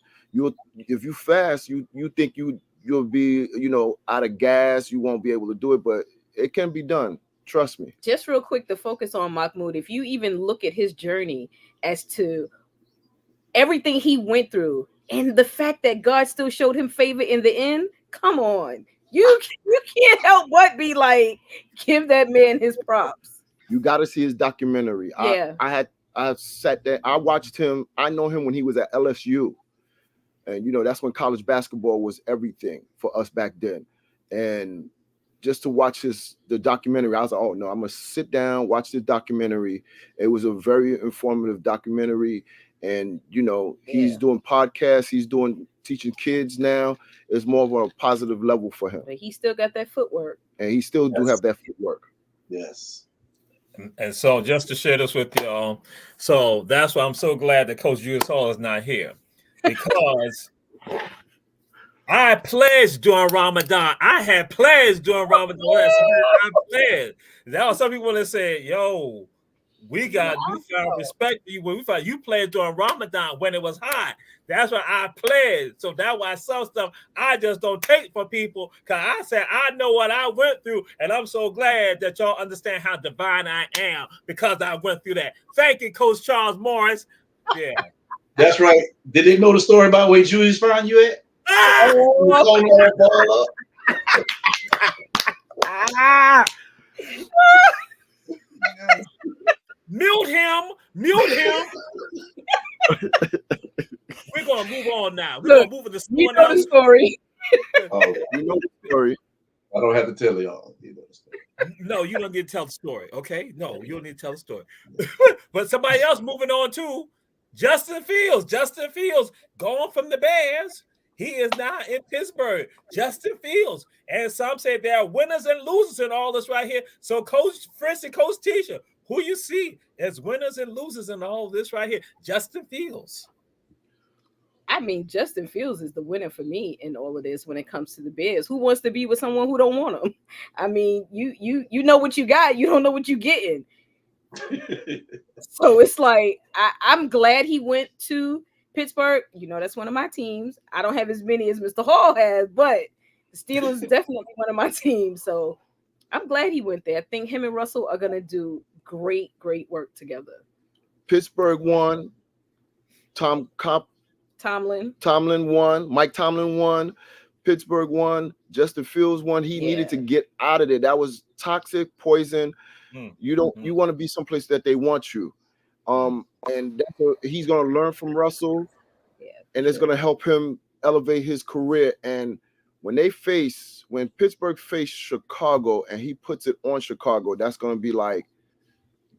If you fast, you think you'll be, you know, out of gas. You won't be able to do it, but it can be done. Trust me. Just real quick to focus on Mahmoud, if you even look at his journey as to everything he went through and the fact that God still showed him favor in the end, come on. You can't help but be like, give that man his props. You got to see his documentary. Yeah. I sat there. I watched him. I know him when he was at LSU. And, you know, that's when college basketball was everything for us back then. And just to watch the documentary, I was like, oh, no, I'm going to sit down, watch this documentary. It was a very informative documentary. And, you know, he's doing podcasts. He's teaching kids now. It's more of a positive level for him. But he still got that footwork. And he still do have that footwork. Yes. And so just to share this with you, so that's why I'm so glad that Coach Julius Hall is not here, because I pledged during Ramadan. I had pledged during Ramadan. I pledged. There were some people that said, yo, we got newfound respect for you when we found you pledged during Ramadan when it was hot. That's why I pledged. So that's why some stuff I just don't take for people, because I said I know what I went through, and I'm so glad that y'all understand how divine I am because I went through that. Thank you, Coach Charles Morris. Yeah. That's right. Did they know the story about where Julius found you at? Mute him. We're gonna move on now. We're gonna move into someone else. The story. You know the story. I don't have to tell y'all. You know the story. No, you don't need to tell the story. Okay, no, you don't need to tell the story. But somebody else moving on too. Justin Fields gone from the Bears. He is now in Pittsburgh. Justin Fields. And some say there are winners and losers in all this right here. So Coach Fritz and Coach Tisha, who you see as winners and losers in all this right here? Justin Fields. I mean, Justin Fields is the winner for me in all of this when it comes to the Bears. Who wants to be with someone who don't want them? I mean, you know what you got. You don't know what you're getting. So it's like, I'm glad he went to Pittsburgh. You know, that's one of my teams. I don't have as many as Mr. Hall has, but the Steelers is definitely one of my teams. So I'm glad he went there. I think him and Russell are going to do great work together. Pittsburgh won. Tomlin won. Mike Tomlin won. Pittsburgh won. Justin Fields won. He needed to get out of there. That was toxic poison. You want to be someplace that they want you. And he's going to learn from Russell, and it's going to help him elevate his career. And when Pittsburgh faced Chicago and he puts it on Chicago, that's going to be like,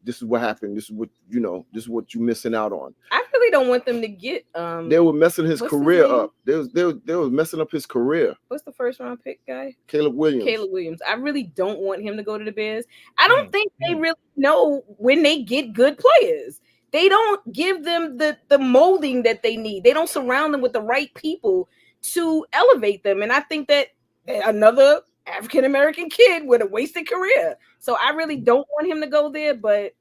this is what happened. This is what you're missing out on. I really don't want them to get. They were messing his career up. They was messing up his career. What's the first round pick guy? Caleb Williams. I really don't want him to go to the Bears. I don't think they really know when they get good players. They don't give them the molding that they need. They don't surround them with the right people to elevate them. And I think that another African-American kid with a wasted career. So I really don't want him to go there, but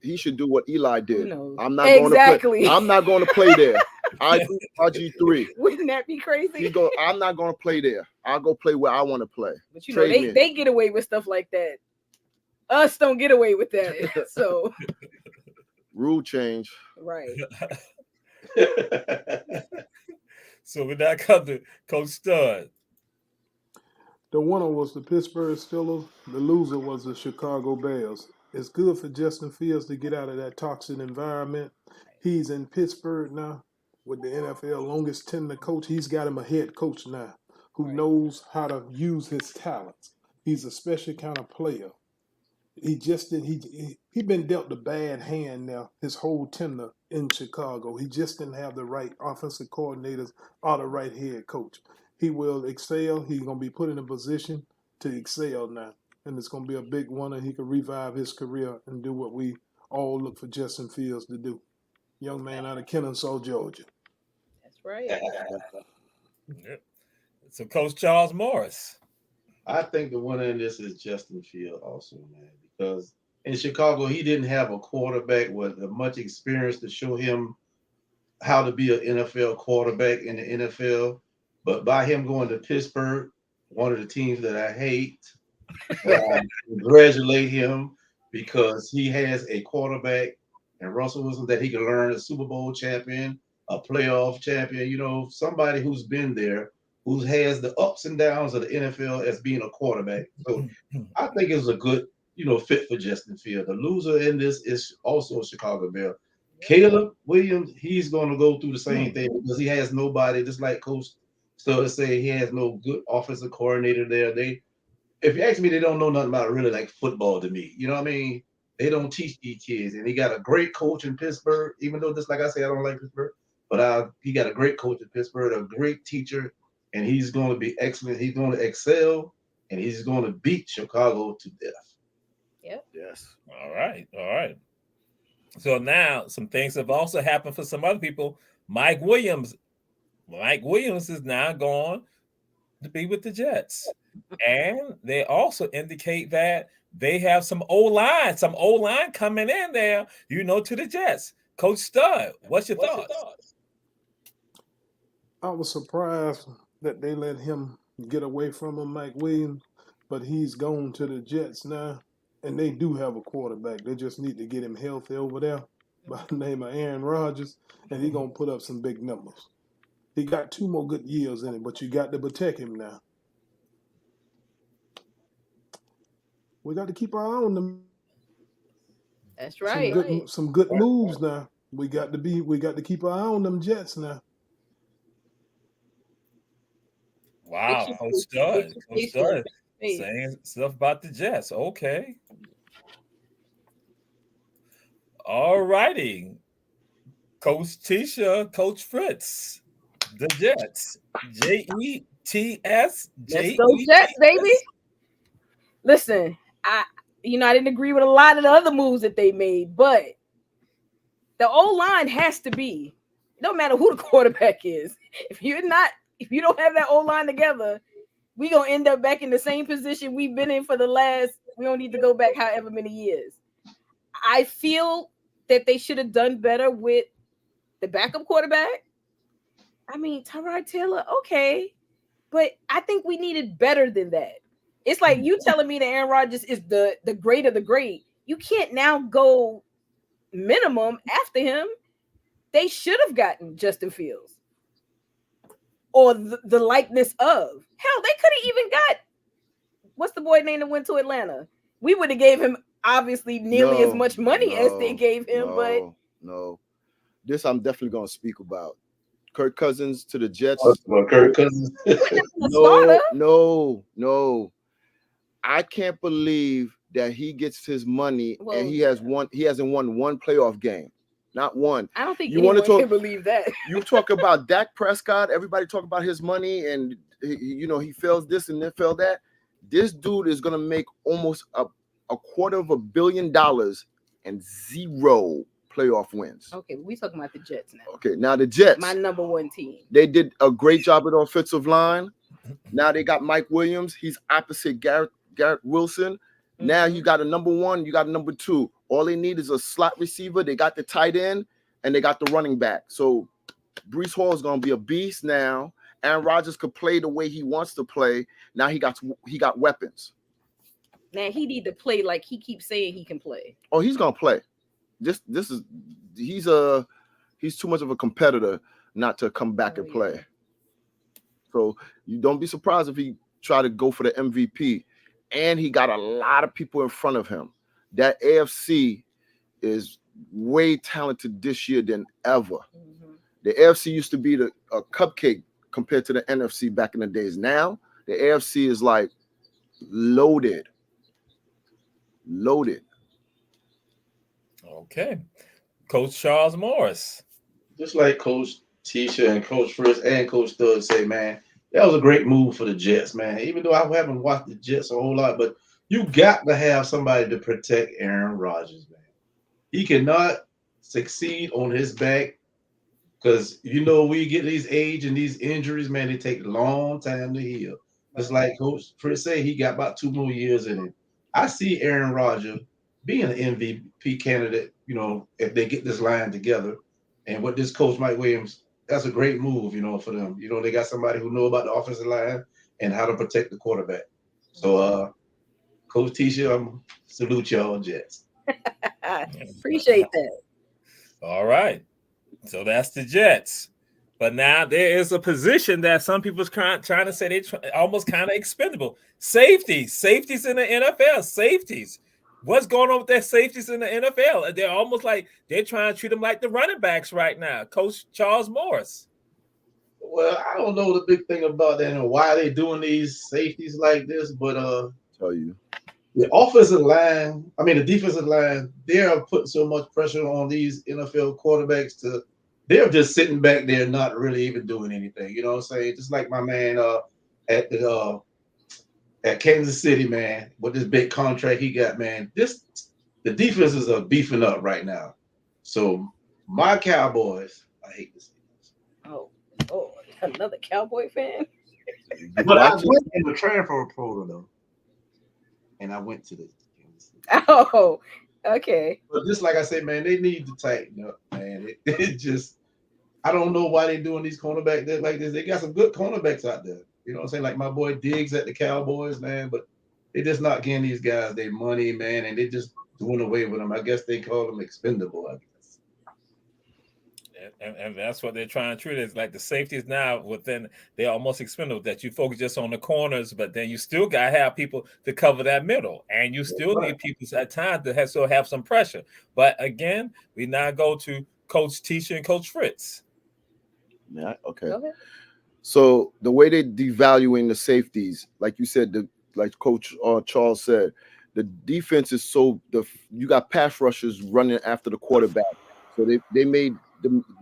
he should do what Eli did. I'm not exactly. I'm not going to play there. I do RG3. Wouldn't that be crazy? I'm not going to play there. I'll go play where I want to play. But you know, they get away with stuff like that. Us don't get away with that. So rule change. Right. So we now come to Coach Stud. The winner was the Pittsburgh Steelers. The loser was the Chicago Bears. It's good for Justin Fields to get out of that toxic environment. He's in Pittsburgh now with the NFL longest tenure coach. He's got him a head coach now who knows how to use his talents. He's a special kind of player. He been dealt a bad hand now his whole tenure in Chicago. He just didn't have the right offensive coordinators or the right head coach. He will excel. He's going to be put in a position to excel now. And it's going to be a big one, and he can revive his career and do what we all look for Justin Fields to do. Young man out of Kennesaw, Georgia. That's right. Yep. So Coach Charles Morris. I think the winner in this is Justin Fields also, man, because in Chicago, he didn't have a quarterback with much experience to show him how to be an NFL quarterback in the NFL. But by him going to Pittsburgh, one of the teams that I hate, Congratulate him because he has a quarterback and Russell Wilson that he can learn, a Super Bowl champion, a playoff champion, somebody who's been there, who has the ups and downs of the NFL as being a quarterback. So I think it's a good, fit for Justin Field. The loser in this is also a Chicago Bear. Caleb Williams, he's going to go through the same thing because he has nobody, just like Coach Stud say, he has no good offensive coordinator there. If you ask me, they don't know nothing about really like football to me. You know what I mean? They don't teach these kids. And he got a great coach in Pittsburgh, even though, just like I say, I don't like Pittsburgh. But he got a great coach in Pittsburgh, a great teacher, and he's going to be excellent. He's going to excel, and he's going to beat Chicago to death. Yep. Yes. All right. All right. So now some things have also happened for some other people. Mike Williams is now gone to be with the Jets. And they also indicate that they have some O-line coming in there, to the Jets. Coach Stud, what's your thoughts? I was surprised that they let him get away from him, Mike Williams, but he's gone to the Jets now, and they do have a quarterback. They just need to get him healthy over there by the name of Aaron Rodgers, and he's going to put up some big numbers. He got 2 more good years in him, but you got to protect him now. We got to keep our eye on them. That's right. Some good moves now. We got to keep our eye on them Jets now. Wow, Coach Stud saying stuff about the Jets. Okay. All righty. Coach Tisha, Coach Fritz, the Jets. Jets. Let's go Jets, baby. Listen, I didn't agree with a lot of the other moves that they made, but the O-line has to be, no matter who the quarterback is. If you don't have that O-line together, we're going to end up back in the same position we've been in for we don't need to go back however many years. I feel that they should have done better with the backup quarterback. I mean, Tyrod Taylor, okay, but I think we needed better than that. It's like you telling me that Aaron Rodgers is the great of the great. You can't now go minimum after him. They should have gotten Justin Fields or the likeness of. Hell, they could have even got, what's the boy name that went to Atlanta? We would have gave him obviously nearly as much money as they gave him, No. This I'm definitely going to speak about. Kirk Cousins to the Jets. Kirk Cousins. No. I can't believe that he gets his money and he hasn't won one playoff game. Not one. I don't think anyone can believe that. You talk about Dak Prescott, everybody talk about his money and he fails this and then fails that. This dude is gonna make almost a $250 million and 0 playoff wins. Okay, we talking about the Jets now. Okay, now the Jets, my number 1 team. They did a great job at the offensive line. Now they got Mike Williams. He's opposite Garrett Wilson. Mm-hmm. Now you got a number 1, you got a number 2. All they need is a slot receiver. They got the tight end and they got the running back. So Breece Hall is going to be a beast now. Aaron Rodgers could play the way he wants to play. Now he got weapons. Now he need to play like he keeps saying he can play. Oh, he's going to play. He's too much of a competitor not to come back and play. So you don't be surprised if he try to go for the MVP. And he got a lot of people in front of him. That AFC is way talented this year than ever. Mm-hmm. The AFC used to be a cupcake compared to the NFC back in the days. Now the AFC is like loaded. Okay. Coach Charles Morris. Just like Coach Tisha and Coach Fritz and Coach Stud say, man, that was a great move for the Jets, man. Even though I haven't watched the Jets a whole lot, but you got to have somebody to protect Aaron Rodgers, man. He cannot succeed on his back because, we get these age and these injuries, man, they take a long time to heal. Just like Coach Fritz said, he got about 2 more years in him. I see Aaron Rodgers being an MVP candidate, if they get this line together. And with this coach, Mike Williams, that's a great move, for them. They got somebody who know about the offensive line and how to protect the quarterback. So Coach Tisha, I'm salute y'all Jets. Appreciate that. All right. So that's the Jets. But now there is a position that some people's trying to say they almost kind of expendable. Safeties in the NFL. Safeties. What's going on with their safeties in the NFL? They're almost like they're trying to treat them like the running backs right now. Coach Charles Morris. Well, I don't know the big thing about that and why they're doing these safeties like this, but tell you. The offensive line, the defensive line, they are putting so much pressure on these NFL quarterbacks they're just sitting back there not really even doing anything. You know what I'm saying? Just like my man at Kansas City, man, with this big contract he got, man. The defenses are beefing up right now. So my Cowboys, I hate this. Oh, another Cowboy fan? But I went in the transfer portal though. And I went to the Kansas City. Oh, okay. But just like I said, man, they need to tighten up, man. It just, I don't know why they're doing these cornerbacks like this. They got some good cornerbacks out there. You know what I'm saying? Like my boy Diggs at the Cowboys, man. But they just not getting these guys their money, man. And they just doing away with them. I guess they call them expendable, I guess. And that's what they're trying to treat it. It's like the safeties now they're almost expendable, that you focus just on the corners, but then you still got to have people to cover that middle. And you still need people at times to still have some pressure. But again, we now go to Coach Tisha and Coach Fritz. Yeah, okay. So the way they're devaluing the safeties, like you said, like Coach Charles said, the defense is you got pass rushers running after the quarterback. So they made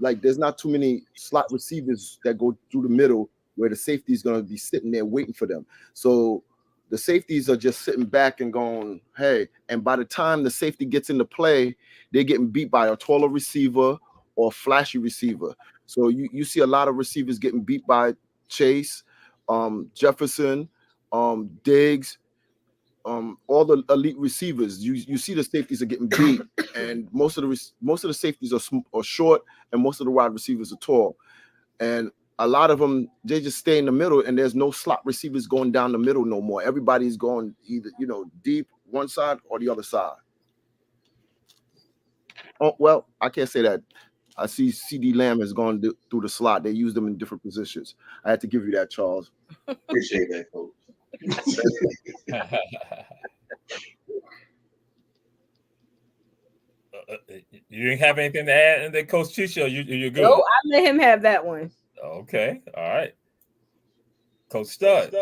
there's not too many slot receivers that go through the middle where the safety is going to be sitting there waiting for them. So the safeties are just sitting back and going, hey, and by the time the safety gets into play, they're getting beat by a taller receiver or a flashy receiver. So you see a lot of receivers getting beat by Chase, Jefferson, Diggs, all the elite receivers. You see the safeties are getting beat, and most of the safeties are short, and most of the wide receivers are tall, and a lot of them they just stay in the middle, and there's no slot receivers going down the middle no more. Everybody's going either deep one side or the other side. Oh well, I can't say that. I see CD Lamb has gone through the slot. They use them in different positions. I had to give you that, Charles. Appreciate that, Coach. You didn't have anything to add in there, Coach Tisha? You're good. No, I let him have that one. Okay, all right. Coach Stud.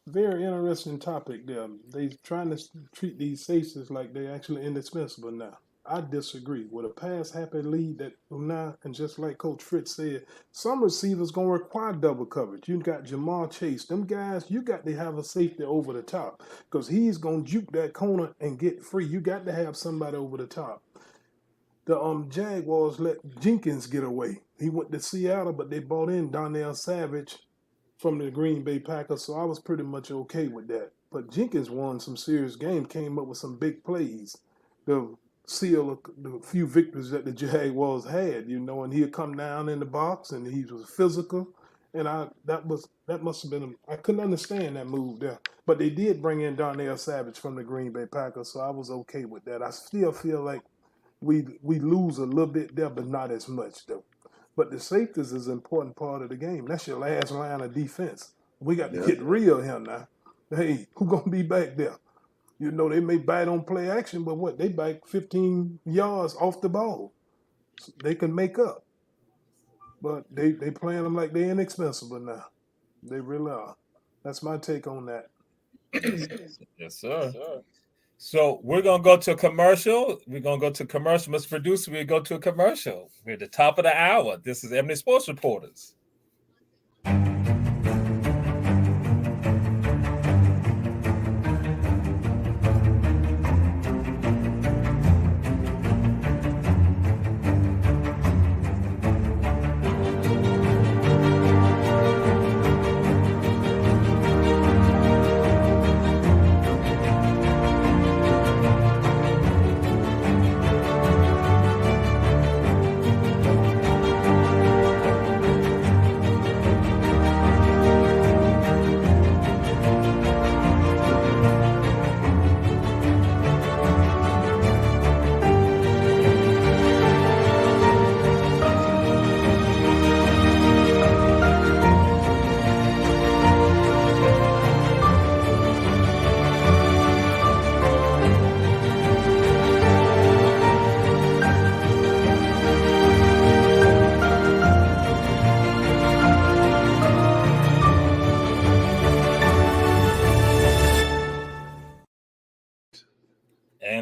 Very interesting topic there. They trying to treat these safeties like they're actually indispensable now. I disagree. With a pass-happy lead that now, and just like Coach Fritz said, some receivers going to require double coverage. You got Jamar Chase. Them guys, you got to have a safety over the top because he's going to juke that corner and get free. You got to have somebody over the top. The Jaguars let Jenkins get away. He went to Seattle, but they brought in Donnell Savage from the Green Bay Packers, so I was pretty much okay with that. But Jenkins won some serious games, came up with some big plays. The seal the few victories that the Jaguars had, and he'd come down in the box and he was physical, and that must have been I couldn't understand that move there, but they did bring in Donnell Savage from the Green Bay Packers, so I was okay with that. I still feel like we lose a little bit there, but not as much though. But the safeties is an important part of the game. That's your last line of defense. We got to get real here now. Hey, who gonna be back there? They may bite on play action, but they bite 15 yards off the ball. So they can make up. But they playing them like they're inexpensive now. They really are. That's my take on that. Yes, sir. So we're going to go to a commercial. Mr. Producer, we go to a commercial. We're at the top of the hour. This is Ebony Sports Reporters.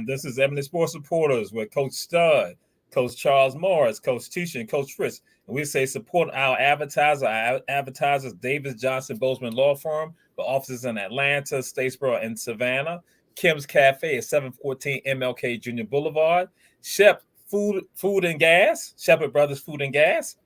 This is Ebony Sports Supporters with Coach Stud, Coach Charles Morris, Coach Tisha, and Coach Fritz. And we say support our advertisers, Davis Johnson Bozeman Law Firm, with offices in Atlanta, Statesboro, and Savannah. Kim's Cafe at 714 MLK Junior Boulevard. Shep Food and Gas, Shepherd Brothers Food and Gas,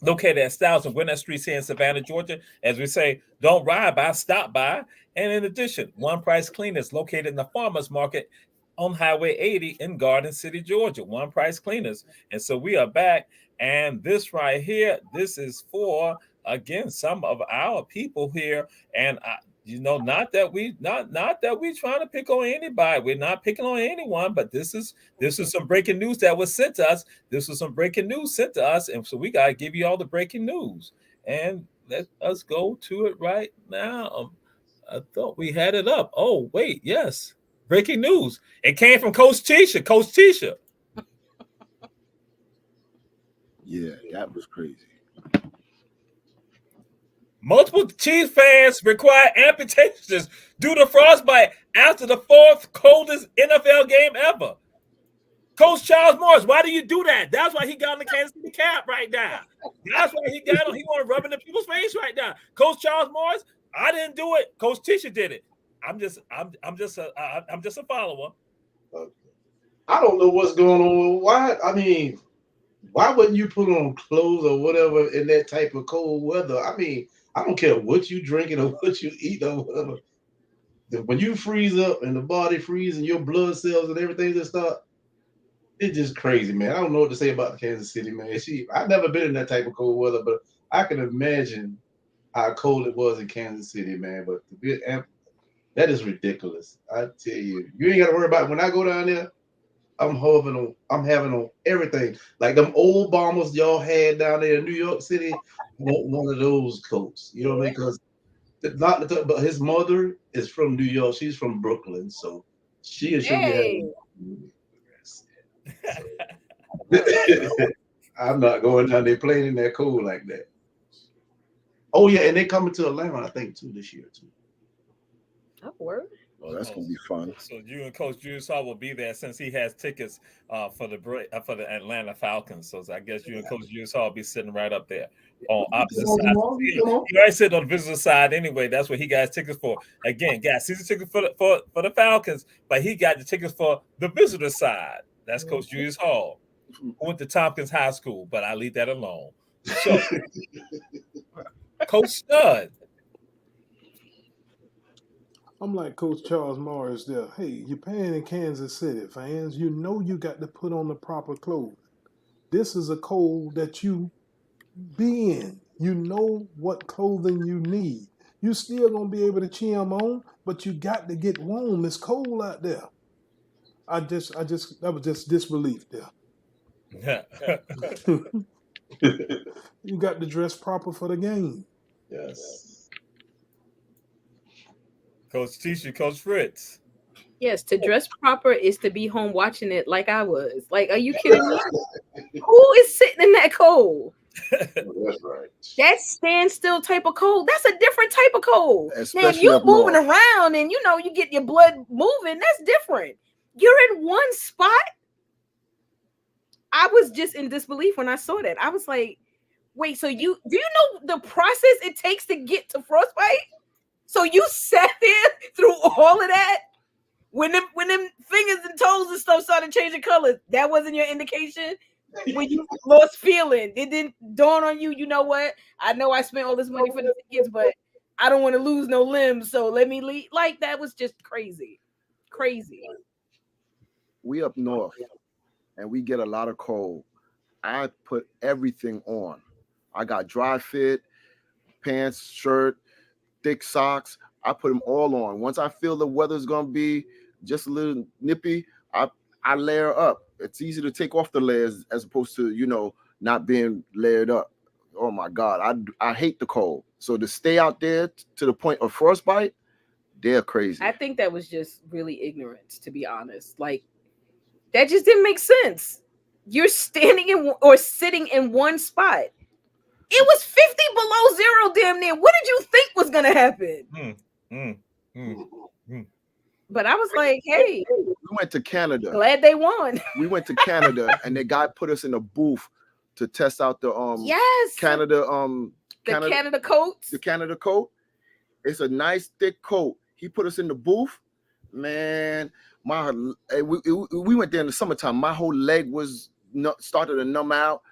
located at Styles and Gwinnett Streets here in Savannah, Georgia. As we say, don't ride by, stop by. And in addition, One Price Cleaners, located in the Farmers Market on Highway 80 in Garden City, Georgia. One Price Cleaners. And so we are back. And this right here, this is for, again, some of our people here. And not that we trying to pick on anybody. We're not picking on anyone, but this is some breaking news that was sent to us. This was some breaking news sent to us, and so we gotta give you all the breaking news. And let us go to it right now. I thought we had it up. Oh wait, yes, breaking news. It came from Coach Tisha. Coach Tisha. Yeah, that was crazy. Multiple Chiefs fans require amputations due to frostbite after the fourth coldest NFL game ever. Coach Charles Morris, why do you do that? That's why he got on the Kansas City cap right now. That's why he got on. He want to rub in the people's face right now. Coach Charles Morris, I didn't do it. Coach Tisha did it. I'm just a follower. I don't know what's going on. Why wouldn't you put on clothes or whatever in that type of cold weather? I don't care what you drinking or what you eat or whatever. When you freeze up and the body freezes and your blood cells and everything just start, it's just crazy, man. I don't know what to say about Kansas City, man. I've never been in that type of cold weather, but I can imagine how cold it was in Kansas City, man. But that is ridiculous. I tell you, you ain't got to worry about it. When I go down there, I'm having on everything. Like them old bombers y'all had down there in New York City, one of those coats. You know what I mean? Because but his mother is from New York. She's from Brooklyn, so she should be having. I'm not going down there playing in that cold like that. Oh yeah, and they coming to Atlanta, I think, too, this year too. Oh, word. Oh, that's gonna be fun. So you and Coach Julius Hall will be there since he has tickets for the Atlanta Falcons. So I guess you and Coach Julius Hall will be sitting right up there on opposite side. He already sitting on the visitor side anyway. That's what he got tickets for. Again, got season tickets for the Falcons, but he got the tickets for the visitor side. That's Coach Julius Hall, who went to Tompkins High School, but I leave that alone. So, Coach Stud. I'm like Coach Charles Morris there. Hey, you're playing in Kansas City, fans. You know you got to put on the proper clothes. This is a cold that you be in. You know what clothing you need. You still gonna be able to cheer them on, but you got to get warm. It's cold out there. That was just disbelief there. You got to dress proper for the game. Yes. Coach Tisha, Coach Fritz. Yes, to dress proper is to be home watching it like I was. Like, are you kidding me? Who is sitting in that cold? That's right. That standstill type of cold. That's a different type of cold. Especially now, if you up moving north. around and you get your blood moving, that's different. You're in one spot. I was just in disbelief when I saw that. I was like, wait, so do you know the process it takes to get to frostbite? So you sat there through all of that when them fingers and toes and stuff started changing colors. That wasn't your indication when you lost feeling. It didn't dawn on you. You know what? I know I spent all this money for the tickets, but I don't want to lose no limbs. So let me leave. Like, that was just crazy. We up north, and we get a lot of cold. I put everything on. I got dry fit, pants, shirt, thick socks. I put them all on. Once I feel the weather's gonna be just a little nippy, I layer up. It's easy to take off the layers as opposed to not being layered up. Oh my God, I hate the cold. So to stay out there to the point of frostbite, they're crazy. I think that was just really ignorance, to be honest. Like, that just didn't make sense. You're standing in or sitting in one spot. It was 50 below zero damn near. What did you think was going to happen? But I was like, hey, We went to Canada. Glad they won. We went to Canada, and the guy put us in a booth to test out the yes, Canada Canada coats. The Canada coat. It's a nice thick coat. He put us in the booth. Man, we went there in the summertime. My whole leg was started to numb out.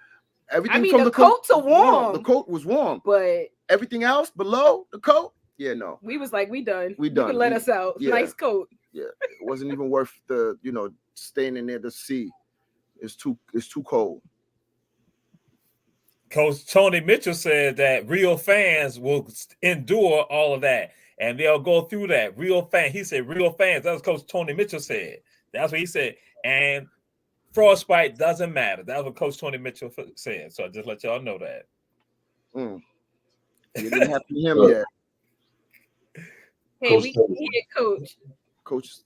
Everything from the coats are warm. The coat was warm, but everything else below the coat, no. We was like, we done. We done. You can let us out. Yeah. Nice coat. Yeah, it wasn't even worth the staying in there to see. It's too cold. Coach Tony Mitchell said that real fans will endure all of that, and they'll go through that. Real fans. He said real fans. That's what Coach Tony Mitchell said. That's what he said. And frostbite doesn't matter. That's what Coach Tony Mitchell said. So I just let y'all know that. You didn't have to hear him yet. Hey, we can hear Coach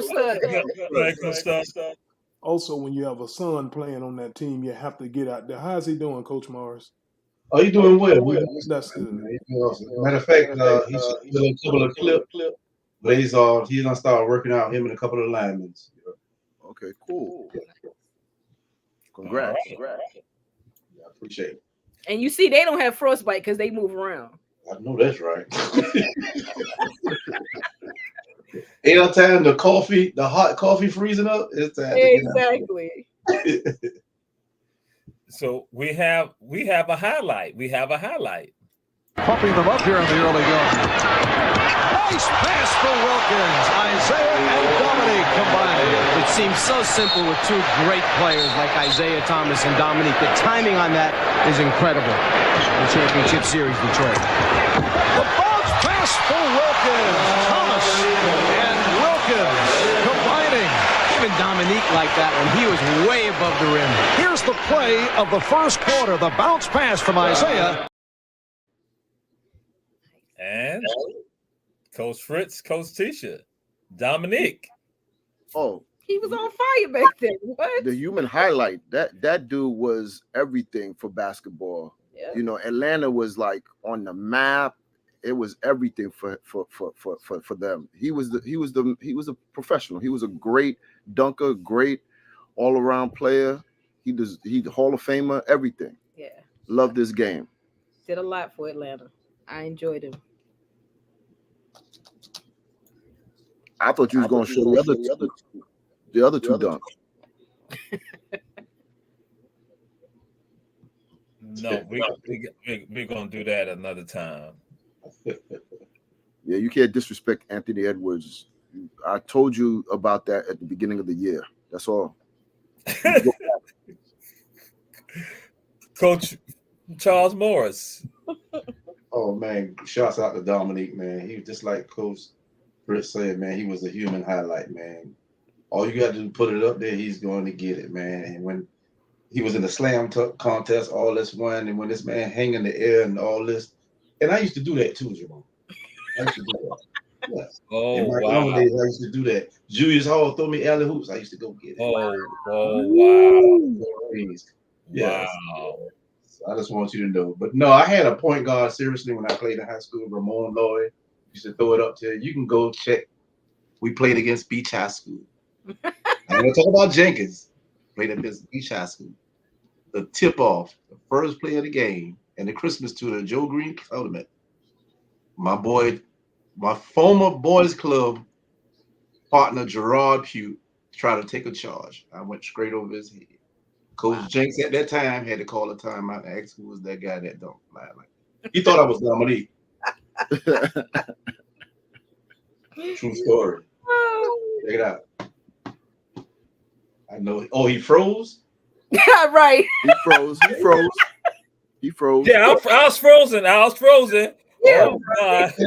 Stud. Also, when you have a son playing on that team, you have to get out there. How's he doing, Coach Morris? Oh, he's doing well. That's good. Matter of fact, he's doing a couple of clips. But he's gonna start working out him and a couple of linemen. Okay, cool. Congrats. Yeah, I appreciate it. And you see, they don't have frostbite because they move around. I know that's right. Ain't time the hot coffee freezing up. It's time. Exactly. So we have a highlight. Pumping them up here in the early going. Nice pass for Wilkins. Isaiah and Dominique combining. It seems so simple with two great players like Isaiah Thomas and Dominique. The timing on that is incredible. The championship series, Detroit. The bounce pass for Wilkins. Thomas and Wilkins combining. Even Dominique like that one. He was way above the rim. Here's the play of the first quarter. The bounce pass from Isaiah. And Coach Fritz, Coach Tisha, Dominique. Oh, he was on fire back then. What? The human highlight. That dude was everything for basketball. Yeah. Atlanta was like on the map. It was everything for them. He was a professional. He was a great dunker, great all around player. He Hall of Famer, everything. Yeah. Loved this game. Did a lot for Atlanta. I enjoyed him. I thought you was going to show the other two dunks. No, we're going to do that another time. Yeah, you can't disrespect Anthony Edwards. I told you about that at the beginning of the year. That's all. Coach Charles Morris. Oh, man. Shouts out to Dominique, man. He was just like Coach Fritz said, man. He was a human highlight, man. All you got to do is put it up there, he's going to get it, man. And when he was in the slam contest, all this one, and when this man hang in the air and all this, and I used to do that too, Jerome. I used to do that. Yes. Oh, in my wow. days, I used to do that. Julius Hall throw me alley hoops. I used to go get it. Oh, wow. Yes. Wow. So I just want you to know. But no, I had a point guard, seriously, when I played in high school, Ramon Lloyd. Used to throw it up to you. You can go check. We played against Beach High School. I'm going to talk about Jenkins. Played against Beach High School. The tip-off, the first play of the game, and the Christmas tour, Joe Green tournament. My former boys club partner, Gerard Pugh, tried to take a charge. I went straight over his head. Coach Jenks at that time had to call a timeout and ask who was that guy that don't lie like that. He thought I was Dominique. True story. Check it out. I know. Oh, he froze? Right. He froze. Yeah, I was frozen. Yeah. Oh, God. And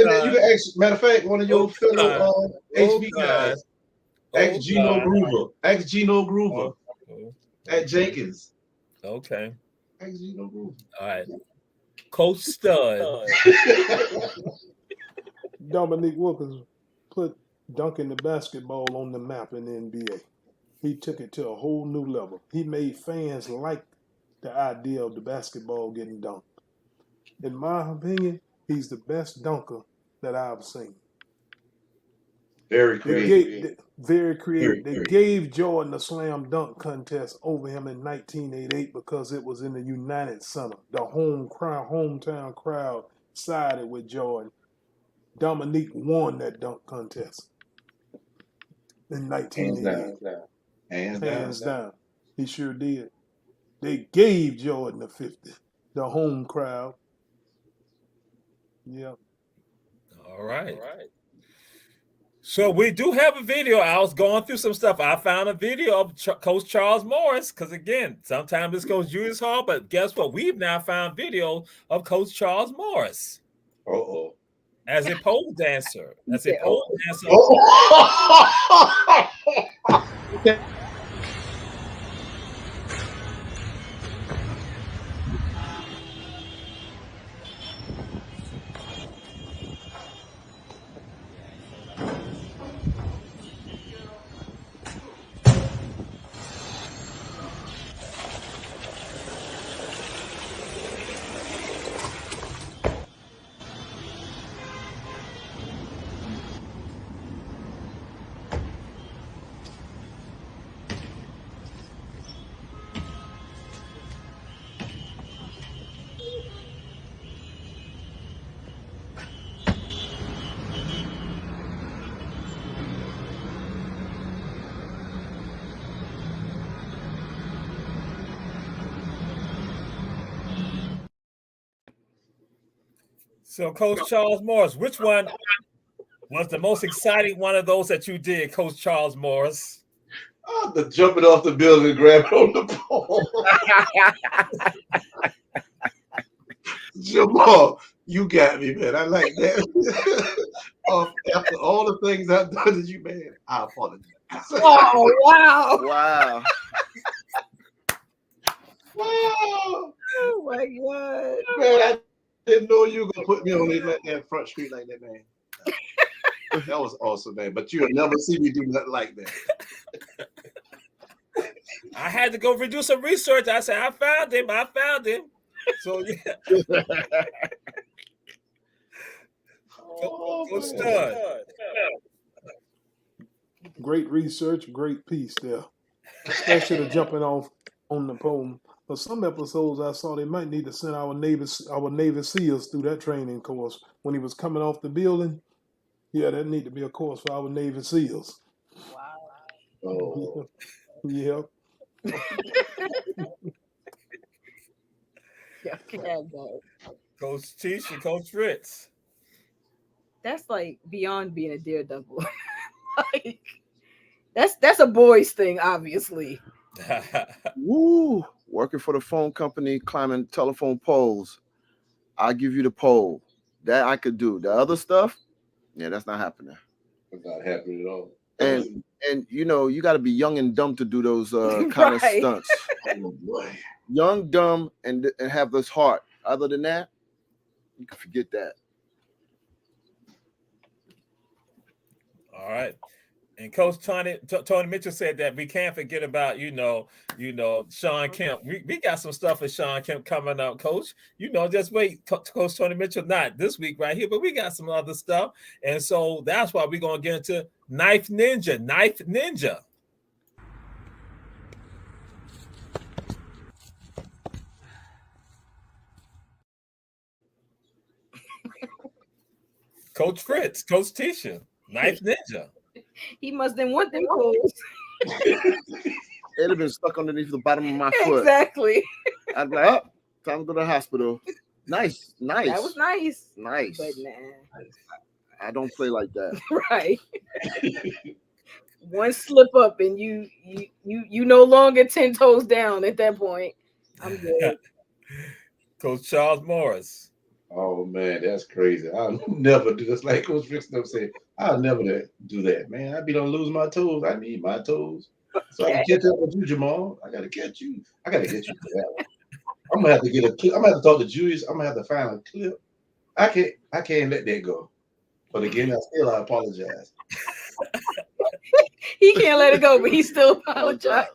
then you can ask, matter of fact, one of your fellow HB guys, ask Gino Groover. Ask Gino Groover at Jenkins. Okay. Ask Gino Groover. All right. Coach Stud. Dominique Wilkins put dunking the basketball on the map in the NBA. He took it to a whole new level. He made fans like the idea of the basketball getting dunked. In my opinion, he's the best dunker that I've seen. Very creative. Very creative. They Very gave Jordan the slam dunk contest over him in 1988 because it was in the United Center. The hometown crowd sided with Jordan. Dominique won that dunk contest in 1988. Hands down. He sure did. They gave Jordan the 50. The home crowd. Yeah. All right. So we do have a video. I was going through some stuff. I found a video of Coach Charles Morris because, again, sometimes this goes Julius Hall, but guess what? We've now found video of Coach Charles Morris. Uh-oh. As a pole dancer. So, Coach Charles Morris, which one was the most exciting one of those that you did, Coach Charles Morris? Oh, the jumping off the building and grabbing on the pole. Jamal, you got me, man. I like that. After all the things I've done to you, man, I apologize. Oh, wow. Wow. Wow. Oh, my God. Man, I didn't know you were going to put me on that front street like that, man. That was awesome, man. But you'll never see me do nothing like that. I had to go do some research. I said, I found him. So, yeah. Go stud. Great research, great piece there. Especially the jumping off on the pole. But some episodes I saw they might need to send our Navy SEALs through that training course when he was coming off the building. Yeah, that need to be a course for our Navy SEALs. Wow. Oh. Yeah. Coach Tisha, Coach Fritz. That's like beyond being a daredevil. Like that's a boys thing, obviously. Woo! Working for the phone company, climbing telephone poles. I'll give you the pole. That I could do. The other stuff, yeah, that's not happening. That's not happening at all. And you know, you got to be young and dumb to do those kind of stunts. Oh boy. Young, dumb, and have this heart. Other than that, you can forget that. All right. And Coach Tony Mitchell said that we can't forget about, Sean Kemp. We got some stuff for Sean Kemp coming up, Coach. Just wait, Coach Tony Mitchell, not this week right here, but we got some other stuff. And so that's why we're going to get into Knife Ninja. Coach Fritz, Coach Tisha, Knife Ninja. He must have want them clothes. It'd have been stuck underneath the bottom of my foot. Exactly. I'd be like, oh, time to go to the hospital. Nice. That was nice. Nice. But nah. I don't play like that. Right. One slip up and you no longer 10 toes down at that point. I'm good. Coach Charles Morris. Oh man, that's crazy. I'll never do this. Like Coach Fixon said, I'll never do that, man. I'd be gonna lose my toes. I need my toes. So I can catch up with you, Jamal. I gotta catch you. I gotta get you for that one. I'm gonna have to get a clip. I'm gonna have to talk to Julius. I'm gonna have to find a clip. I can't let that go. But again, I apologize. He can't let it go, but he still apologized.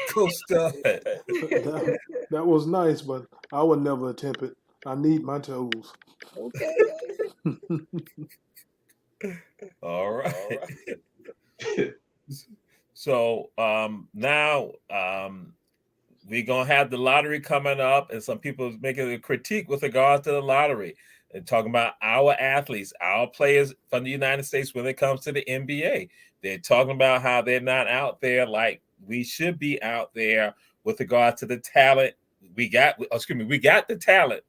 Coach Stud. That was nice, but I would never attempt it. I need my toes. Okay. All right. So now we're gonna have the lottery coming up, and some people making a critique with regards to the lottery and talking about our athletes, our players from the United States when it comes to the NBA. They're talking about how they're not out there like we should be out there with regard to the talent we got. Excuse me, we got the talent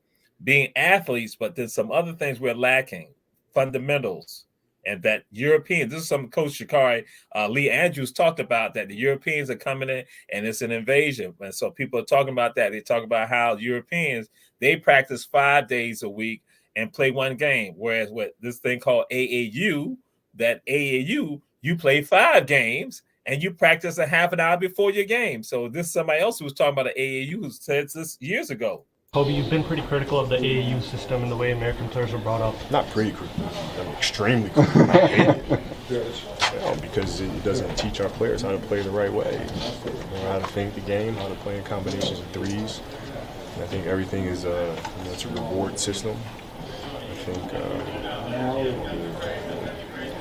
being athletes, but there's some other things we're lacking, fundamentals. And that Europeans, this is some Coach Shikari Lee Andrews talked about, that the Europeans are coming in and it's an invasion. And so people are talking about that. They talk about how Europeans, they practice 5 days a week and play one game. Whereas with this thing called AAU, that AAU, you play 5 games and you practice a half an hour before your game. So this is somebody else who was talking about the AAU who said this years ago. Kobe, you've been pretty critical of the AAU system and the way American players are brought up. Not pretty critical. I'm extremely critical. I hate it. Because it doesn't teach our players how to play the right way. How to think the game, how to play in combinations of threes. And I think everything is it's a reward system. I think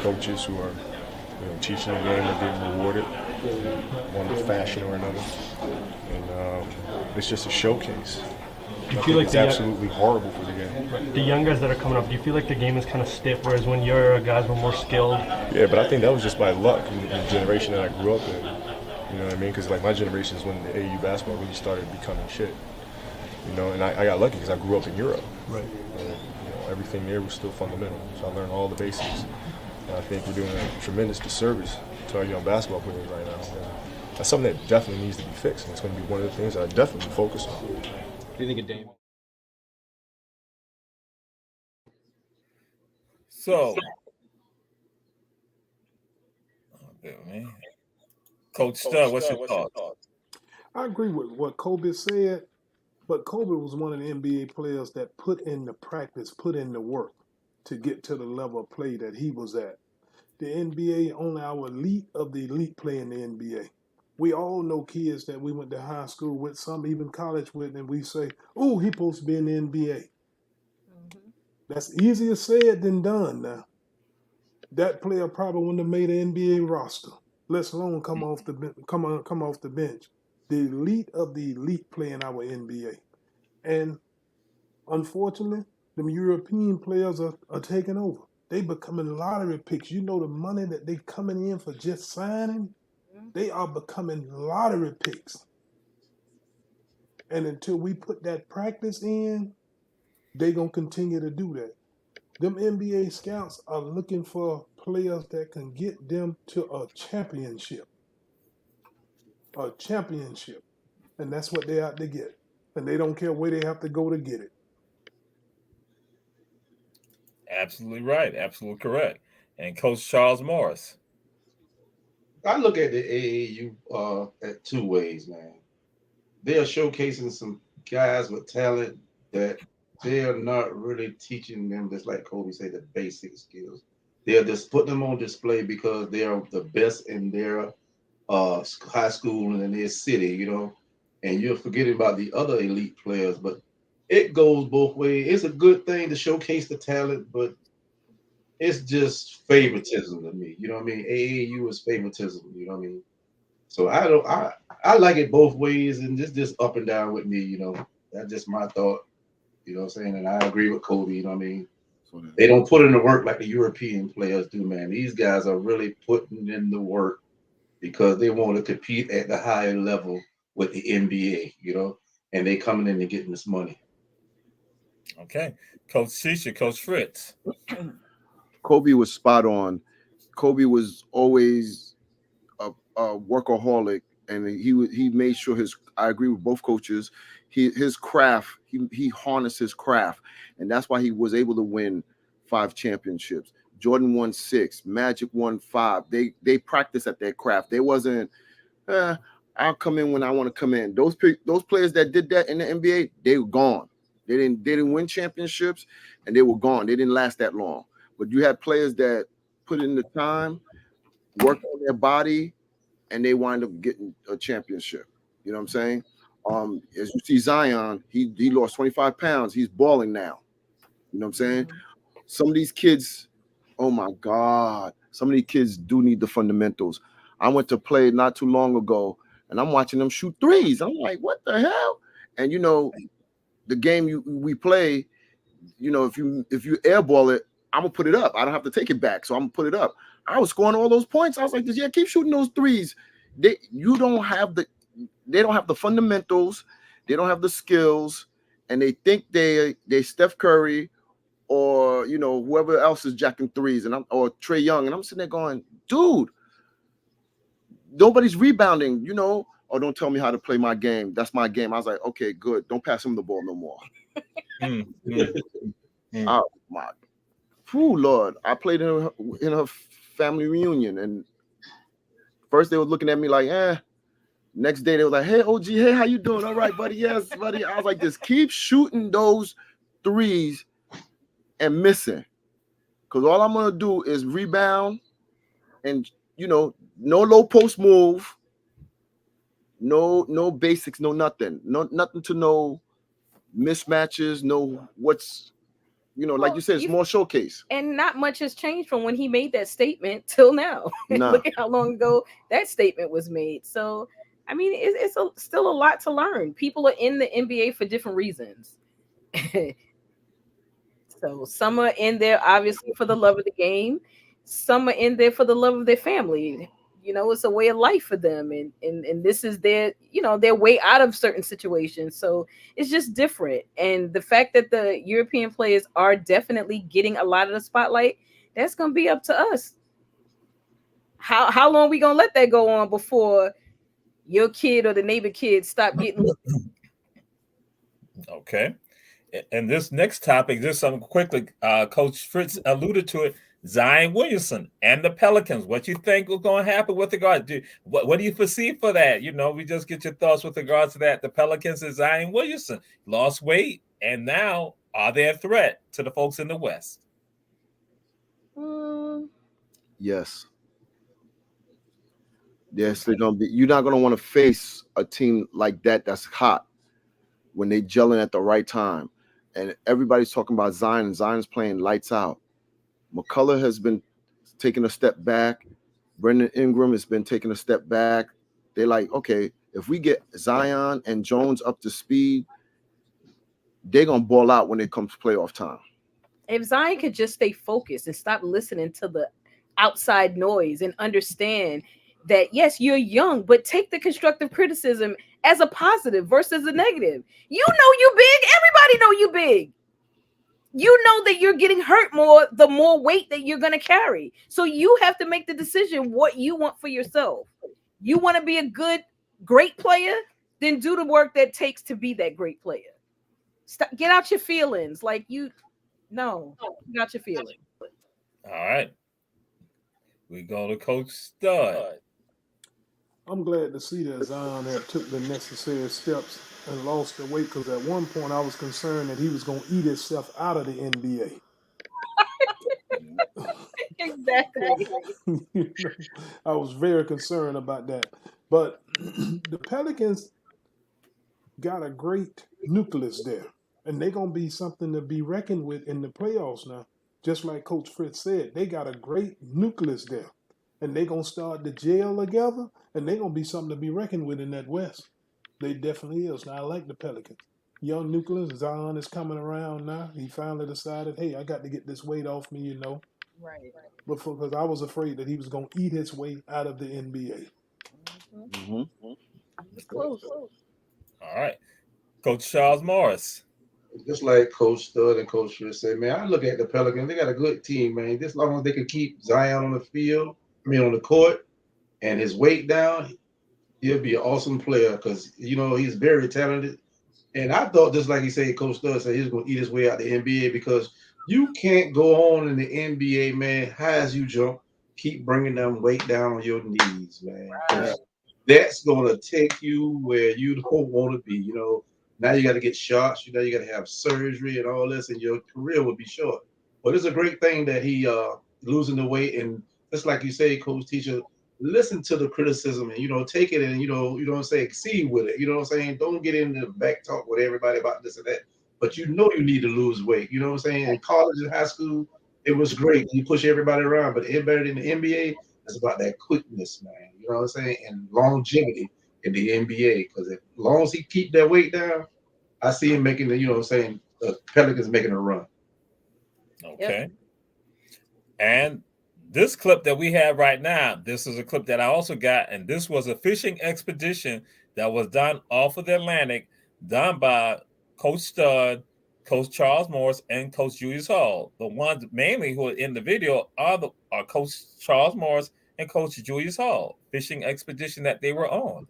coaches who are teaching the game are getting rewarded in one fashion or another. And it's just a showcase. Do you feel like it's absolutely horrible for the game. The young guys that are coming up, do you feel like the game is kind of stiff, whereas when your guys were more skilled? Yeah, but I think that was just by luck in the generation that I grew up in. You know what I mean? Because like my generation is when the AAU basketball really started becoming shit. You know, and I got lucky because I grew up in Europe. Right. And, everything there was still fundamental. So I learned all the basics. And I think we're doing a tremendous disservice to our young basketball players right now. And that's something that definitely needs to be fixed, and it's going to be one of the things that I definitely focus on. Do you think of Dame? So, Coach Stud, what's your thoughts? I agree with what Kobe said, but Kobe was one of the NBA players that put in the practice, put in the work to get to the level of play that he was at. The NBA, only our elite of the elite play in the NBA. We all know kids that we went to high school with, some even college with, and we say, oh, he's supposed to be in the NBA. That's easier said than done now. That player probably wouldn't have made an NBA roster, let alone come off the bench. The elite of the elite play in our NBA. And unfortunately, them European players are taking over. They becoming lottery picks. You know the money that they coming in for just signing? They are becoming lottery picks. And until we put that practice in, they're going to continue to do that. Them NBA scouts are looking for players that can get them to a championship. A championship. And that's what they out to get. And they don't care where they have to go to get it. Absolutely right. Absolutely correct. And Coach Charles Morris. I look at the AAU at 2 ways, man. They are showcasing some guys with talent that they are not really teaching them, just like Kobe said, the basic skills. They're just putting them on display because they are the best in their high school and in their city, and you're forgetting about the other elite players. But it goes both ways. It's a good thing to showcase the talent, but it's just favoritism to me. You know what I mean? AAU is favoritism. You know what I mean? So I like it both ways, and just up and down with me. That's just my thought. You know what I'm saying? And I agree with Kobe. You know what I mean? They don't put in the work like the European players do, man. These guys are really putting in the work because they want to compete at the higher level with the NBA, and they coming in and getting this money. Okay. Coach Shisha, Coach Fritz. Kobe was spot on. Kobe was always a workaholic, and he made sure I agree with both coaches. His craft, he harnessed his craft, and that's why he was able to win 5 championships. Jordan won 6, Magic won 5. They practiced at their craft. They wasn't, I'll come in when I want to come in. Those players that did that in the NBA, they were gone. They didn't win championships, and they were gone. They didn't last that long. But you had players that put in the time, worked on their body, and they wind up getting a championship. You know what I'm saying? As you see Zion, he lost 25 pounds. He's balling now. You know what I'm saying? Some of these kids Oh my God. Some of these kids do need the fundamentals. I went to play not too long ago and I'm watching them shoot threes. I'm like, what the hell? And you know, the game we play, you know, if you airball it, I'm gonna put it up. I don't have to take it back, so I'm gonna put it up. I was scoring all those points. I was like, yeah, keep shooting those threes. They don't have the fundamentals, they don't have the skills, and they think they Steph Curry or you know whoever else is jacking threes, or Trey Young, and I'm sitting there going, dude, nobody's rebounding, you know. Or don't tell me how to play my game. That's my game. I was like, okay, good. Don't pass him the ball no more. Oh my, whew, Lord! I played in her family reunion, and first they were looking at me like, eh. Next day they were like, hey, OG, hey, how you doing? All right, buddy. Yes, buddy. I was like, just keep shooting those threes and missing, because all I'm gonna do is rebound, and you know, no low post move, no basics, no nothing to know mismatches, no what's, you know, like you said, it's more showcase. And not much has changed from when he made that statement till now. Nah. Look at how long ago that statement was made. So, I mean, it's still a lot to learn. People are in the NBA for different reasons. So some are in there obviously for the love of the game. Some are in there for the love of their family. You know, it's a way of life for them, and this is their, you know, their way out of certain situations. So it's just different. And the fact that the European players are definitely getting a lot of the spotlight, that's gonna be up to us. How long we gonna let that go on before your kid or the neighbor kid stop getting Okay. And this next topic, just something quickly, Coach Fritz alluded to it. Zion Williamson and the Pelicans. What you think is going to happen with regard to what do you foresee for that? You know, we just get your thoughts with regards to that. The Pelicans and Zion Williamson lost weight, and now are they a threat to the folks in the West? Yes. Yes, they're gonna be. You're not gonna want to face a team like that that's hot when they gelling at the right time. And everybody's talking about Zion, and Zion's playing lights out. McCullough has been taking a step back. Brendan Ingram has been taking a step back. They're like, okay, if we get Zion and Jones up to speed, they're gonna ball out when it comes to playoff time. If Zion could just stay focused and stop listening to the outside noise and understand that, yes, you're young, but take the constructive criticism as a positive versus a negative. You know you big. Everybody know you big. You know that you're getting hurt more the more weight that you're going to carry. So you have to make the decision what you want for yourself. You want to be a good, great player, then do the work that takes to be that great player. Stop, get out your feelings. Like get out your feelings. All right. We go to Coach Stud. I'm glad to see that Zion had took the necessary steps and lost the weight, because at one point I was concerned that he was going to eat himself out of the NBA. Exactly. I was very concerned about that. But the Pelicans got a great nucleus there, and they're going to be something to be reckoned with in the playoffs now. Just like Coach Fritz said, they got a great nucleus there, and they're going to start the gel together, and they're going to be something to be reckoned with in that West. They definitely is. Now, I like the Pelicans. Young nucleus, Zion is coming around now. He finally decided, hey, I got to get this weight off me, you know. Right. Because I was afraid that he was going to eat his way out of the NBA. Mm-hmm. It's close. All right. Coach Charles Morris. Just like Coach Stud and Coach Fritz said, man, I look at the Pelicans. They got a good team, man. Just long as they can keep Zion on the field, on the court, and his weight down, he'll be an awesome player because, you know, he's very talented. And I thought, just like he said, Coach Stud said, he's going to eat his way out the NBA, because you can't go on in the NBA, man, high as you jump, keep bringing them weight down on your knees, man. Right. That's going to take you where you don't want to be, you know. Now you got to get shots, you know, you got to have surgery and all this, and your career will be short. But it's a great thing that he losing the weight, and just like you say, Coach Teacher, listen to the criticism and, you know, take it and, you know what I'm saying, exceed with it. You know what I'm saying? Don't get into the back talk with everybody about this and that. But you know you need to lose weight. You know what I'm saying? In college and high school, It was great. You push everybody around, but everybody in the NBA is about that quickness, man. You know what I'm saying? And longevity in the NBA. Because as long as he keep that weight down, I see him making the, you know what I'm saying, the Pelicans making a run. Okay. And this clip that we have right now, this is a clip that I also got, and this was a fishing expedition that was done off of the Atlantic, done by Coach Stud, Coach Charles Morris, and Coach Julius Hall. The ones mainly who are in the video are Coach Charles Morris and Coach Julius Hall, fishing expedition that they were on.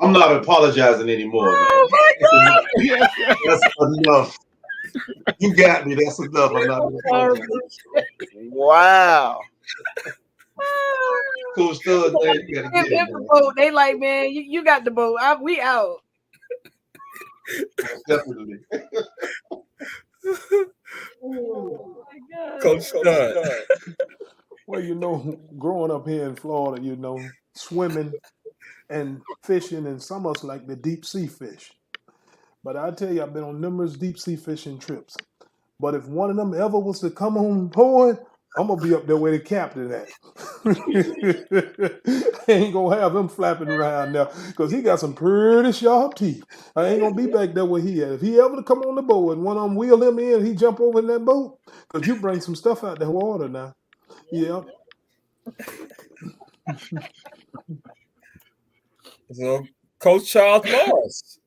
I'm not apologizing anymore, man. Oh my God. That's enough. You got me. That's enough. I'm not apologizing. Wow. Cool Stud, man. You gotta get it, The man. boat. They like, man, you got the boat. We out. Definitely. Oh my God. Coach Stud. Well, you know, growing up here in Florida, you know, swimming and fishing, and some of us like the deep sea fish. But I tell you, I've been on numerous deep sea fishing trips. But if one of them ever was to come on board, I'm gonna be up there where the captain at. I ain't gonna have him flapping around now because he got some pretty sharp teeth. I ain't gonna be back there where he at. If he ever to come on the boat and one of them wheel him in, he jump over in that boat because you bring some stuff out the water now. Yeah. So, Coach Charles Morris.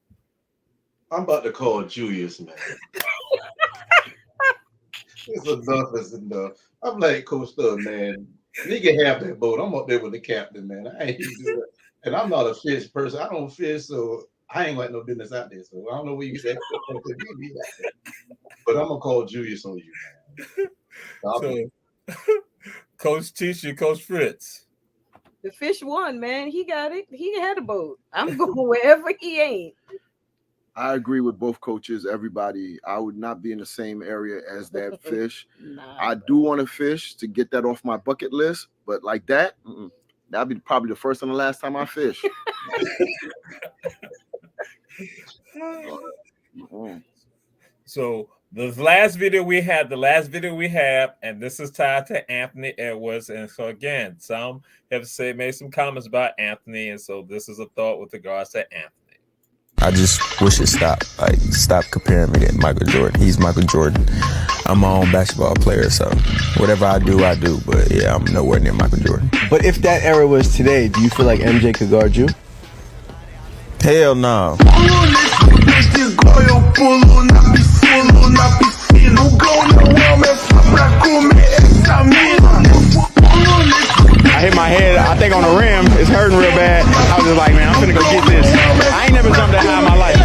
I'm about to call Julius, man. It's enough. It's enough. I'm like, Coach Stud, man. You can have that boat. I'm up there with the captain, man. I ain't do it. And I'm not a fish person. I don't fish, so I ain't got no business out there. So I don't know where you get that. But I'm gonna call Julius on you, man. So, Coach Tisha, Coach Fritz. The fish won, man. He got it. He had a boat. I'm going wherever he ain't. I agree with both coaches. Everybody, I would not be in the same area as that fish. Nah. I do want to fish to get that off my bucket list, but like that, that'd be probably the first and the last time I fish. So the last video we have, and this is tied to Anthony Edwards. And so again, some have made some comments about Anthony, and so this is a thought with regards to Anthony. I just wish it stopped. Like, stop comparing me to Michael Jordan. He's Michael Jordan. I'm my own basketball player, so whatever I do. But yeah, I'm nowhere near Michael Jordan. But if that era was today, do you feel like MJ could guard you? Hell no. I hit my head, I think on the rim, it's hurting real bad. I was just like, man, I'm finna go get this. I ain't never jumped that high in my life.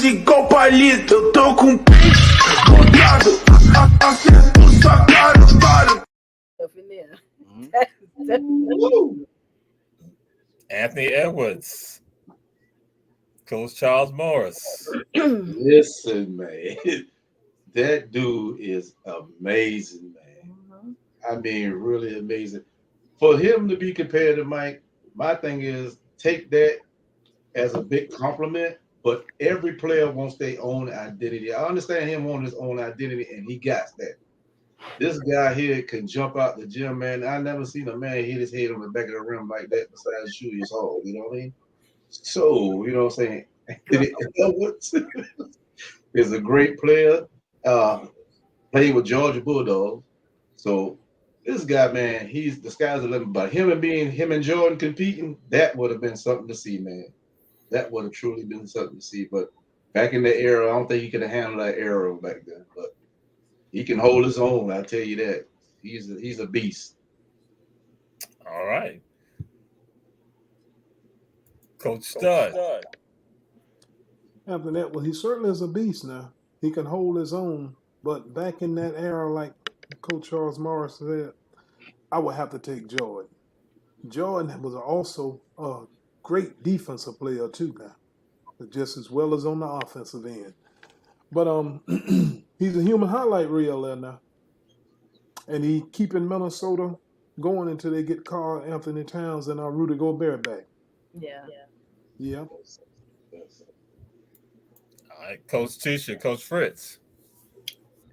Igual palito, eu tô com pente botado, acerto sua cara, otário. Anthony Edwards, Coach Charles Morris. Listen, man, that dude is amazing, man. I mean, really amazing. For him to be compared to Mike, my thing is take that as a big compliment. But every player wants their own identity. I understand him wanting his own identity, and he got that. This guy here can jump out the gym, man. I never seen a man hit his head on the back of the rim like that besides Julius Hall. You know what I mean? So, you know what I'm saying? Edwards is a great player. Played with Georgia Bulldogs. So this guy, man, the sky's the limit. But him and Jordan competing, that would have been something to see, man. That would have truly been something to see. But back in that era, I don't think he could have handled that era back then. But he can hold his own, I'll tell you that. He's a beast. All right. Coach Stud. After that, well, he certainly is a beast now. He can hold his own. But back in that era, like Coach Charles Morris said, I would have to take Jordan. Jordan was also a great defensive player too now, just as well as on the offensive end. But he's a human highlight reel there now. And he keeping Minnesota going until they get Carl Anthony Towns and Rudy Gobert back. Yeah. Yeah. All right, Coach Tisha, Coach Fritz.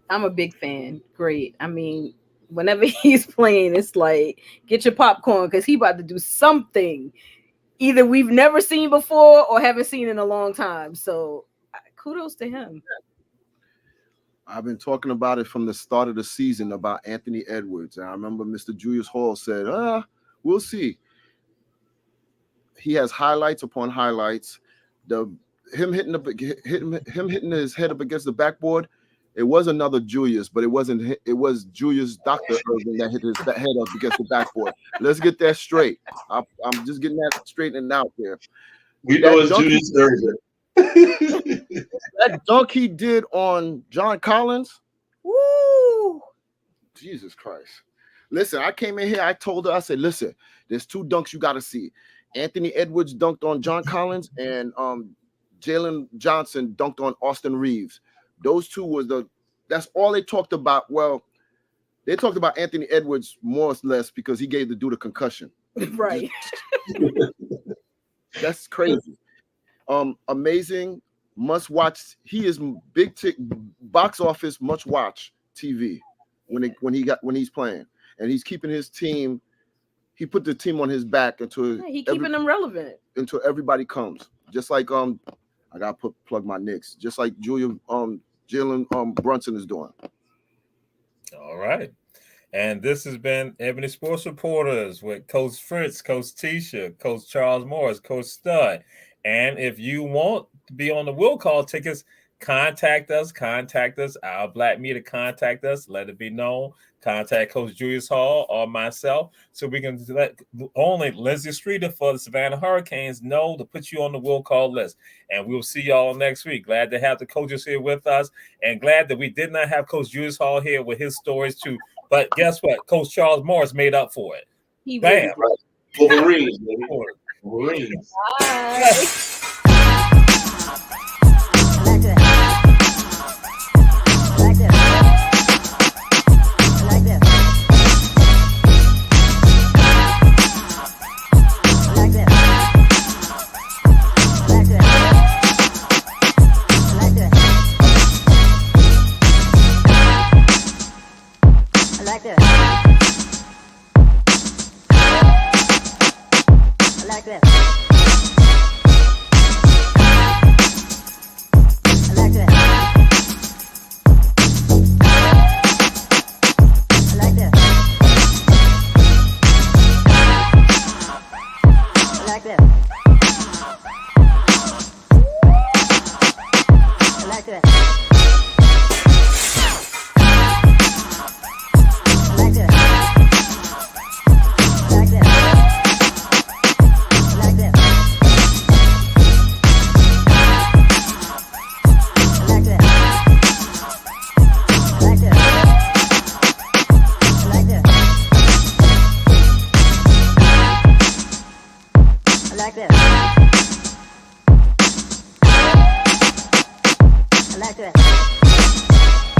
I'm a big fan. Great. I mean, whenever he's playing, it's like, get your popcorn because he about to do something either we've never seen before or haven't seen in a long time. So kudos to him. I've been talking about it from the start of the season about Anthony Edwards. And I remember Mr. Julius Hall said, we'll see. He has highlights upon highlights. Him hitting his head up against the backboard. It was another Julius, but it wasn't. It was Julius Dr. Irvin that hit his head up against the backboard. Let's get that straight. I'm just getting that straightened out there. We know it's Julius Irvin. That dunk he did on John Collins. Woo! Jesus Christ. Listen, I came in here. I told her, I said, listen, there's two dunks you got to see. Anthony Edwards dunked on John Collins and Jalen Johnson dunked on Austin Reeves. Those two was that's all they talked about. Well, they talked about Anthony Edwards more or less because he gave the dude a concussion. Right. That's crazy. Amazing, must watch. He is big box office, must watch TV when he's playing, and he's keeping his team. He put the team on his back until he keeping them relevant until everybody comes. Just like I gotta plug my Knicks. Just like Jalen Brunson is doing. All right. And this has been Ebony Sports Reporters with Coach Fritz, Coach Tisha, Coach Charles Morris, Coach Stud. And if you want to be on the will call tickets, contact us. Our Black Media contact us. Let it be known. Contact Coach Julius Hall or myself so we can let only Lindsey Streeter for the Savannah Hurricanes know to put you on the will call list. And we'll see y'all next week. Glad to have the coaches here with us and glad that we did not have Coach Julius Hall here with his stories too. But guess what? Coach Charles Morris made up for it. Bam. Wolverines, baby. Wolverines. Bye. I like that.